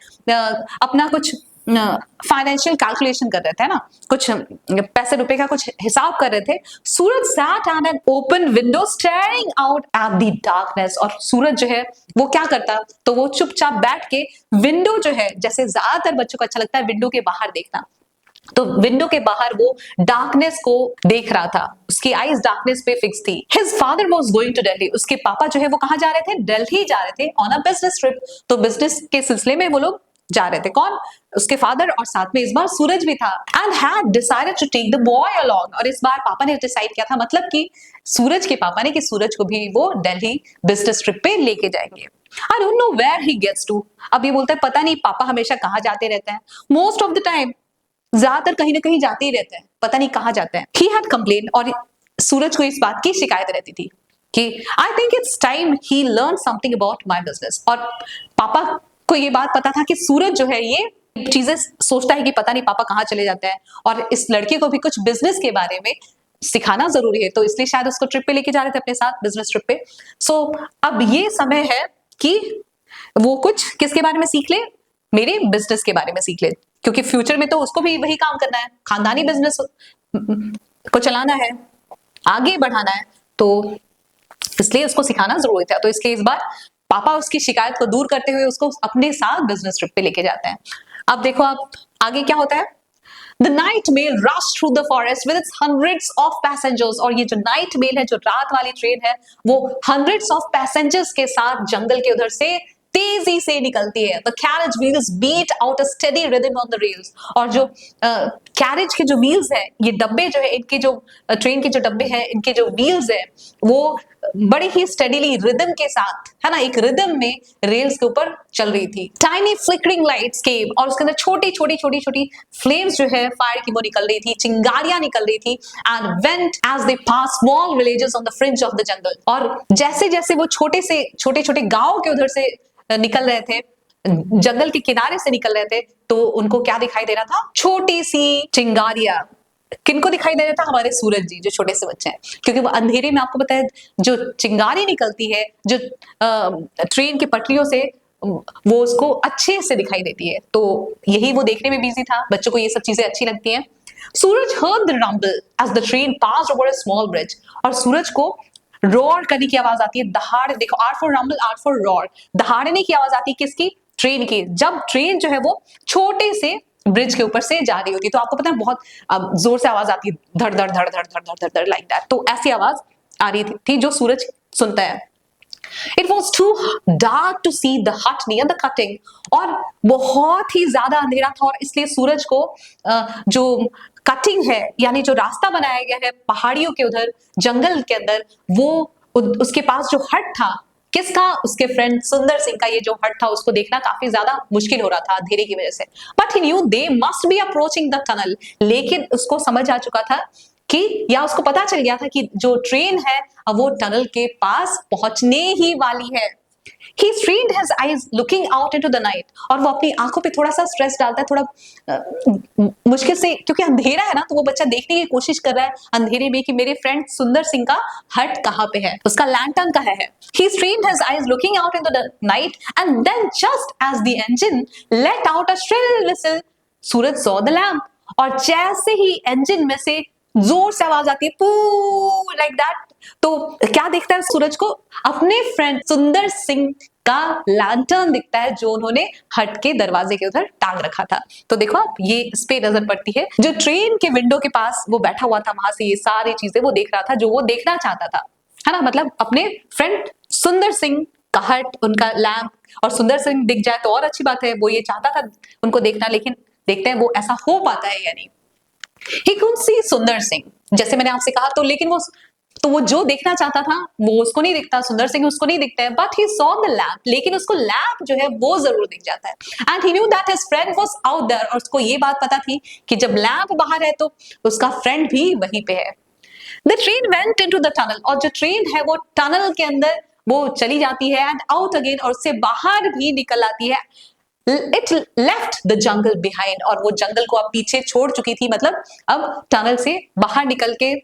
अपना कुछ फाइनेंशियल कैलकुलेशन कर रहे थे ना, कुछ पैसे रुपए का कुछ हिसाब कर रहे थे। Suraj sat at an open window staring out at the darkness, और सूरज जो है वो क्या करता, तो वो चुपचाप बैठ के विंडो जो है, जैसे ज्यादातर बच्चों को अच्छा लगता है विंडो के बाहर देखना, तो विंडो के बाहर वो डार्कनेस को देख रहा था, उसकी आईज डार्कनेस पे फिक्स थी। His father was going to Delhi, उसके पापा जो है वो कहां जा रहे थे? दिल्ली जा रहे थे ऑन अ बिजनेस ट्रिप, तो बिजनेस के सिलसिले में वो लोग जा रहे थे। कौन? उसके फादर, और साथ में इस बार सूरज भी था। And had decided to take the boy along, और इस बार पापा ने डिसाइड किया था, मतलब कि सूरज के पापा ने, कि सूरज को भी वो दिल्ली बिजनेस ट्रिप पे लेके जाएंगे। I don't know where he gets to, अब ये बोलता है पता नहीं पापा हमेशा कहाँ जाते रहते हैं, मोस्ट ऑफ द टाइम, ज्यादातर कहीं ना कहीं जाते ही रहते हैं, पता नहीं कहाँ जाते हैं। ही हैड कंप्लेन, और सूरज को इस बात की शिकायत रहती थी कि I think it's time he learn something about my business, और पापा को ये बात पता था कि सूरज जो है ये चीजें सोचता है कि पता नहीं पापा कहाँ चले जाते हैं, और इस लड़के को भी कुछ बिजनेस के बारे में सिखाना जरूरी है, तो इसलिए शायद उसको ट्रिप पे लेके जा रहे थे अपने साथ, बिजनेस ट्रिप पे। सो अब ये समय है कि वो कुछ किसके बारे में सीख ले, मेरे बिजनेस के बारे में सीख ले, क्योंकि फ्यूचर में तो उसको भी वही काम करना है, खानदानी बिजनेस को चलाना है, आगे बढ़ाना है, तो इसलिए उसको सिखाना जरूरी था। तो इसलिए इस बार पापा उसकी शिकायत को दूर करते हुए उसको अपने साथ बिजनेस ट्रिप पे लेके जाते हैं। अब देखो आप आगे क्या होता है। The night mail rushed through the forest with its hundreds of passengers। और ये जो नाइट मेल है, जो रात वाली ट्रेन है, वो hundreds of passengers के साथ जंगल के उधर से तेजी से निकलती है। The carriage wheels beat out a steady rhythm on the rails। और जो कैरेज के जो व्हील्स है, ये डब्बे जो है, इनके जो ट्रेन के जो डब्बे हैं, इनके जो व्हील्स है, वो बड़ी ही स्टेडीली रिदम के साथ, है ना, एक रिदम में रेल्स के ऊपर चल रही थी। टाइनी फ्लिकरिंग लाइट्स केम, और उसके अंदर छोटी छोटी छोटी छोटी फ्लेम्स जो है फायर की वो निकल रही थी, चिंगारियां निकल रही थी। And went as they passed small villages on the fringe of the jungle. और जैसे जैसे वो छोटे छोटे गांव के उधर से निकल रहे थे, जंगल के किनारे से निकल रहे थे, तो उनको क्या दिखाई दे रहा था, छोटी सी चिंगारियां। किनको दिखाई दे रहा था, हमारे सूरज जी जो छोटे से बच्चे हैं, क्योंकि वो अंधेरे में, आपको पता है जो चिंगारी निकलती है, जो ट्रेन की पटरियों से, वो उसको अच्छे से दिखाई देती है। तो यही वो देखने में बिजी था, बच्चों को ये सब चीजें अच्छी लगती हैं। सूरज heard the rumble as the train passed over a small bridge। और सूरज को रोर करने की आवाज आती है, दहाड़, देखो R for rumble, R for roar, दहाड़ने की आवाज आती है किसकी, ट्रेन की, जब ट्रेन जो है वो छोटे से ब्रिज के ऊपर से जा रही होती है। तो आपको पता है बहुत जोर से आवाज आती है, धड़ धड़ धड़ धड़ धड़ धड़ धड़ धड़ लाइक दैट। तो ऐसी आवाज आ रही थी जो सूरज सुनता है। It was too dark to see the hut near the cutting। और बहुत ही ज्यादा अंधेरा था, और इसलिए सूरज को जो कटिंग है, यानी जो रास्ता बनाया गया है पहाड़ियों के उधर जंगल के अंदर, वो उसके पास जो हट था, किसका, उसके फ्रेंड सुंदर सिंह का, ये जो हट था उसको देखना काफी ज्यादा मुश्किल हो रहा था अंधेरे की वजह से। But he new they must be approaching the tunnel. लेकिन उसको समझ आ चुका था कि, या उसको पता चल गया था कि जो ट्रेन है अब वो टनल के पास पहुंचने ही वाली है। He strained his eyes looking out into the night। और वो अपनी आंखों पे थोड़ा सा स्ट्रेस डालता है, थोड़ा मुश्किल से, क्योंकि अंधेरा है ना, तो वो बच्चा देखने की कोशिश कर रहा है अंधेरे में कि मेरे फ्रेंड सुंदर सिंह का हट कहाँ पे है, उसका लैंटर्न कहाँ है। He strained his eyes looking out into the night and then just as the engine let out a shrill whistle, Suraj saw the lamp। और जैसे ही इंजन में से जोर से आवाज आती है, पू लाइक दैट, तो क्या देखता है सूरज को, अपने फ्रेंड सुंदर सिंह का लैंटर्न दिखता है, जो उन्होंने हट के दरवाजे के उधर टांग रखा था। तो देखो आप, ये इस पे नजर पड़ती है, जो ट्रेन के विंडो के पास वो बैठा हुआ था, वहां से ये सारी चीजें वो देख रहा था जो वो देखना चाहता था, है ना, मतलब अपने फ्रेंड सुंदर सिंह का हट, उनका लैंप, और सुंदर सिंह दिख जाए तो और अच्छी बात है, वो ये चाहता था उनको देखना, लेकिन देखते हैं वो ऐसा हो पाता है या नहीं। He couldn't see सुंदर सिंह, जैसे मैंने आपसे कहा, तो लेकिन वो जो देखना चाहता था वो उसको नहीं दिखता, सुंदर सिंह उसको नहीं दिखता है। But he saw the lamp, लेकिन उसको लैम्प जो है वो जरूर दिख जाता है। And he knew that his friend was out there. और उसको ये बात पता थी कि जब लैम्प बाहर है तो उसका फ्रेंड भी वहीं पे है। The train went into the tunnel. और जो ट्रेन है वो टनल के अंदर वो चली जाती है, एंड आउट अगेन, और उससे बाहर भी निकल आती है। It left the jungle behind। और वो जंगल को अब पीछे छोड़ चुकी थी, मतलब अब टनल से बाहर निकल के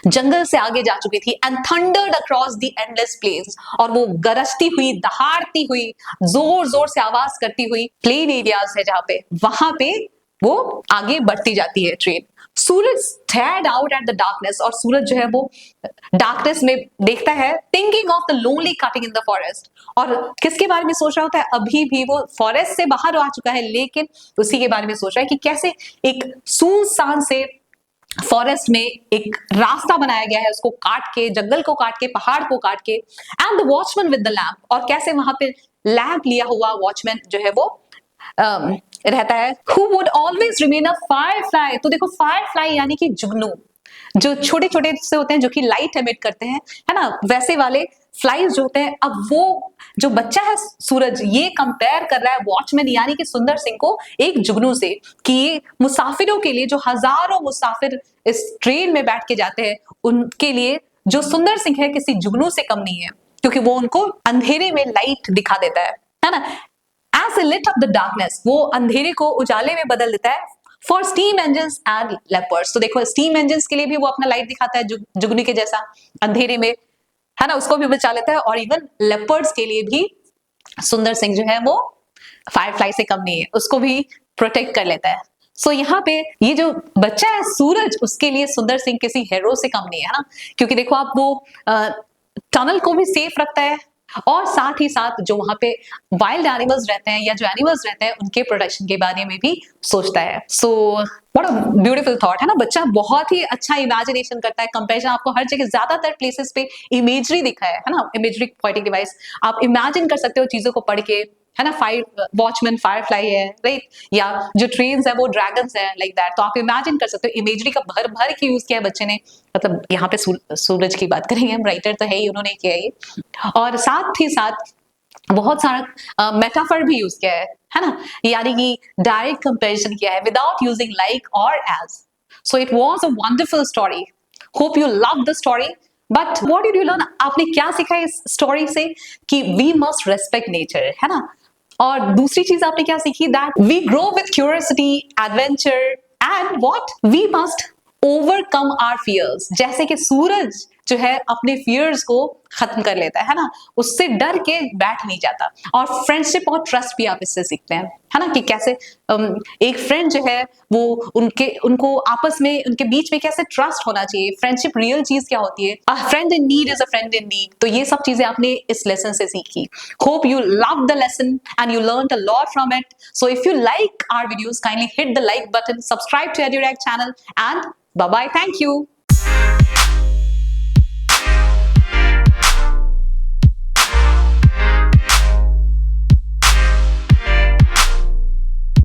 जंगल से आगे जा चुकी थी। And thundered across the endless plains. और वो गरजती हुई, दहाड़ती हुई, जोर जोर से आवाज करती हुई प्लेन एरियाज है जहां पे, वहां पे वो आगे बढ़ती जाती है train. Suraj stared out at the darkness. और सूरज जो है वो डार्कनेस में देखता है, thinking of the lonely cutting in the forest. और किसके बारे में सोच रहा होता है, अभी भी वो फॉरेस्ट से बाहर आ चुका है, लेकिन उसी के बारे में सोच रहा है कि कैसे एक सुनसान से फॉरेस्ट में एक रास्ता बनाया गया है, उसको काट के, जंगल को काट के, पहाड़ को काट के। And the watchman with the lamp. और कैसे वहां पे लैम्प लिया हुआ वॉचमैन जो है वो रहता है। Who would always remain a firefly। तो देखो, फायरफ्लाई यानी कि जुगनू, जो छोटे छोटे से होते हैं, जो कि लाइट एमिट करते हैं, है ना, वैसे वाले फ्लाइज जो होते हैं। अब वो जो बच्चा है सूरज, ये कंपेयर कर रहा है वॉचमैन यानी कि सुंदर सिंह को एक जुगनू से, कि ये मुसाफिरों के लिए, जो हजारों मुसाफिर इस ट्रेन में बैठ के जाते हैं, उनके लिए जो सुंदर सिंह है किसी जुगनू से कम नहीं है, क्योंकि वो उनको अंधेरे में लाइट दिखा देता है ना। As he lit up the darkness, वो अंधेरे को उजाले में बदल देता है। For steam engines and leopards। तो देखो, स्टीम इंजन्स के लिए भी वो अपना लाइट दिखाता है, जुगनी के जैसा अंधेरे में, है ना, उसको भी बचा लेता है। और इवन लेपर्ड्स के लिए भी सुंदर सिंह जो है वो फायरफ्लाई से कम नहीं है, उसको भी प्रोटेक्ट कर लेता है। सो यहाँ पे ये जो बच्चा है सूरज, उसके लिए सुंदर सिंह किसी हीरो से कम नहीं है ना, क्योंकि देखो आप वो टनल को भी सेफ रखता है और साथ ही साथ जो वहां पे वाइल्ड एनिमल्स रहते हैं या जो एनिमल्स रहते हैं उनके प्रोटेक्शन के बारे में भी सोचता है। So what a beautiful thought है ना, बच्चा बहुत ही अच्छा इमेजिनेशन करता है। कंपैरिजन आपको हर जगह ज्यादातर प्लेसेस पे इमेजरी दिखा है ना, इमेजरी पोएटिक डिवाइस, आप इमेजिन कर सकते हो चीजों को पढ़ के, है ना। फायर वॉचमैन फायरफ्लाई है, राइट, या जो ट्रेन्स है वो ड्रैगन्स है, लाइक दैट। तो आप इमेजिन कर सकते हो, इमेजरी का भर भर के यूज किया है बच्चे ने। मतलब यहाँ पे सूरज की बात करेंगे हम, राइटर तो है ही, उन्होंने किया ये। और साथ ही साथ बहुत सारा मेटाफर भी यूज किया है ना, यानी कि डायरेक्ट कंपैरिजन किया है विदाउट यूजिंग लाइक और as. So it was a wonderful story. Hope you love the story. But what did you learn? आपने क्या सीखा इस स्टोरी से? कि वी मस्ट रेस्पेक्ट नेचर, है ना। और दूसरी चीज आपने क्या सीखी? That we grow with curiosity, adventure and what we must overcome our fears. जैसे कि सूरज जो है अपने फियर्स को खत्म कर लेता है ना, उससे डर के बैठ नहीं जाता। और फ्रेंडशिप और ट्रस्ट भी आप इससे सीखते हैं, है ना, कि कैसे एक फ्रेंड जो है वो उनको आपस में, उनके बीच में कैसे ट्रस्ट होना चाहिए, फ्रेंडशिप रियल चीज क्या होती है। A friend in need is a friend in need. तो ये सब चीजें आपने इस लेसन से सीखी। Hope you love the lesson and you learn a lot from it. So if you like our videos, kindly hit the like button, subscribe to EduRack channel, and bye bye, thank you.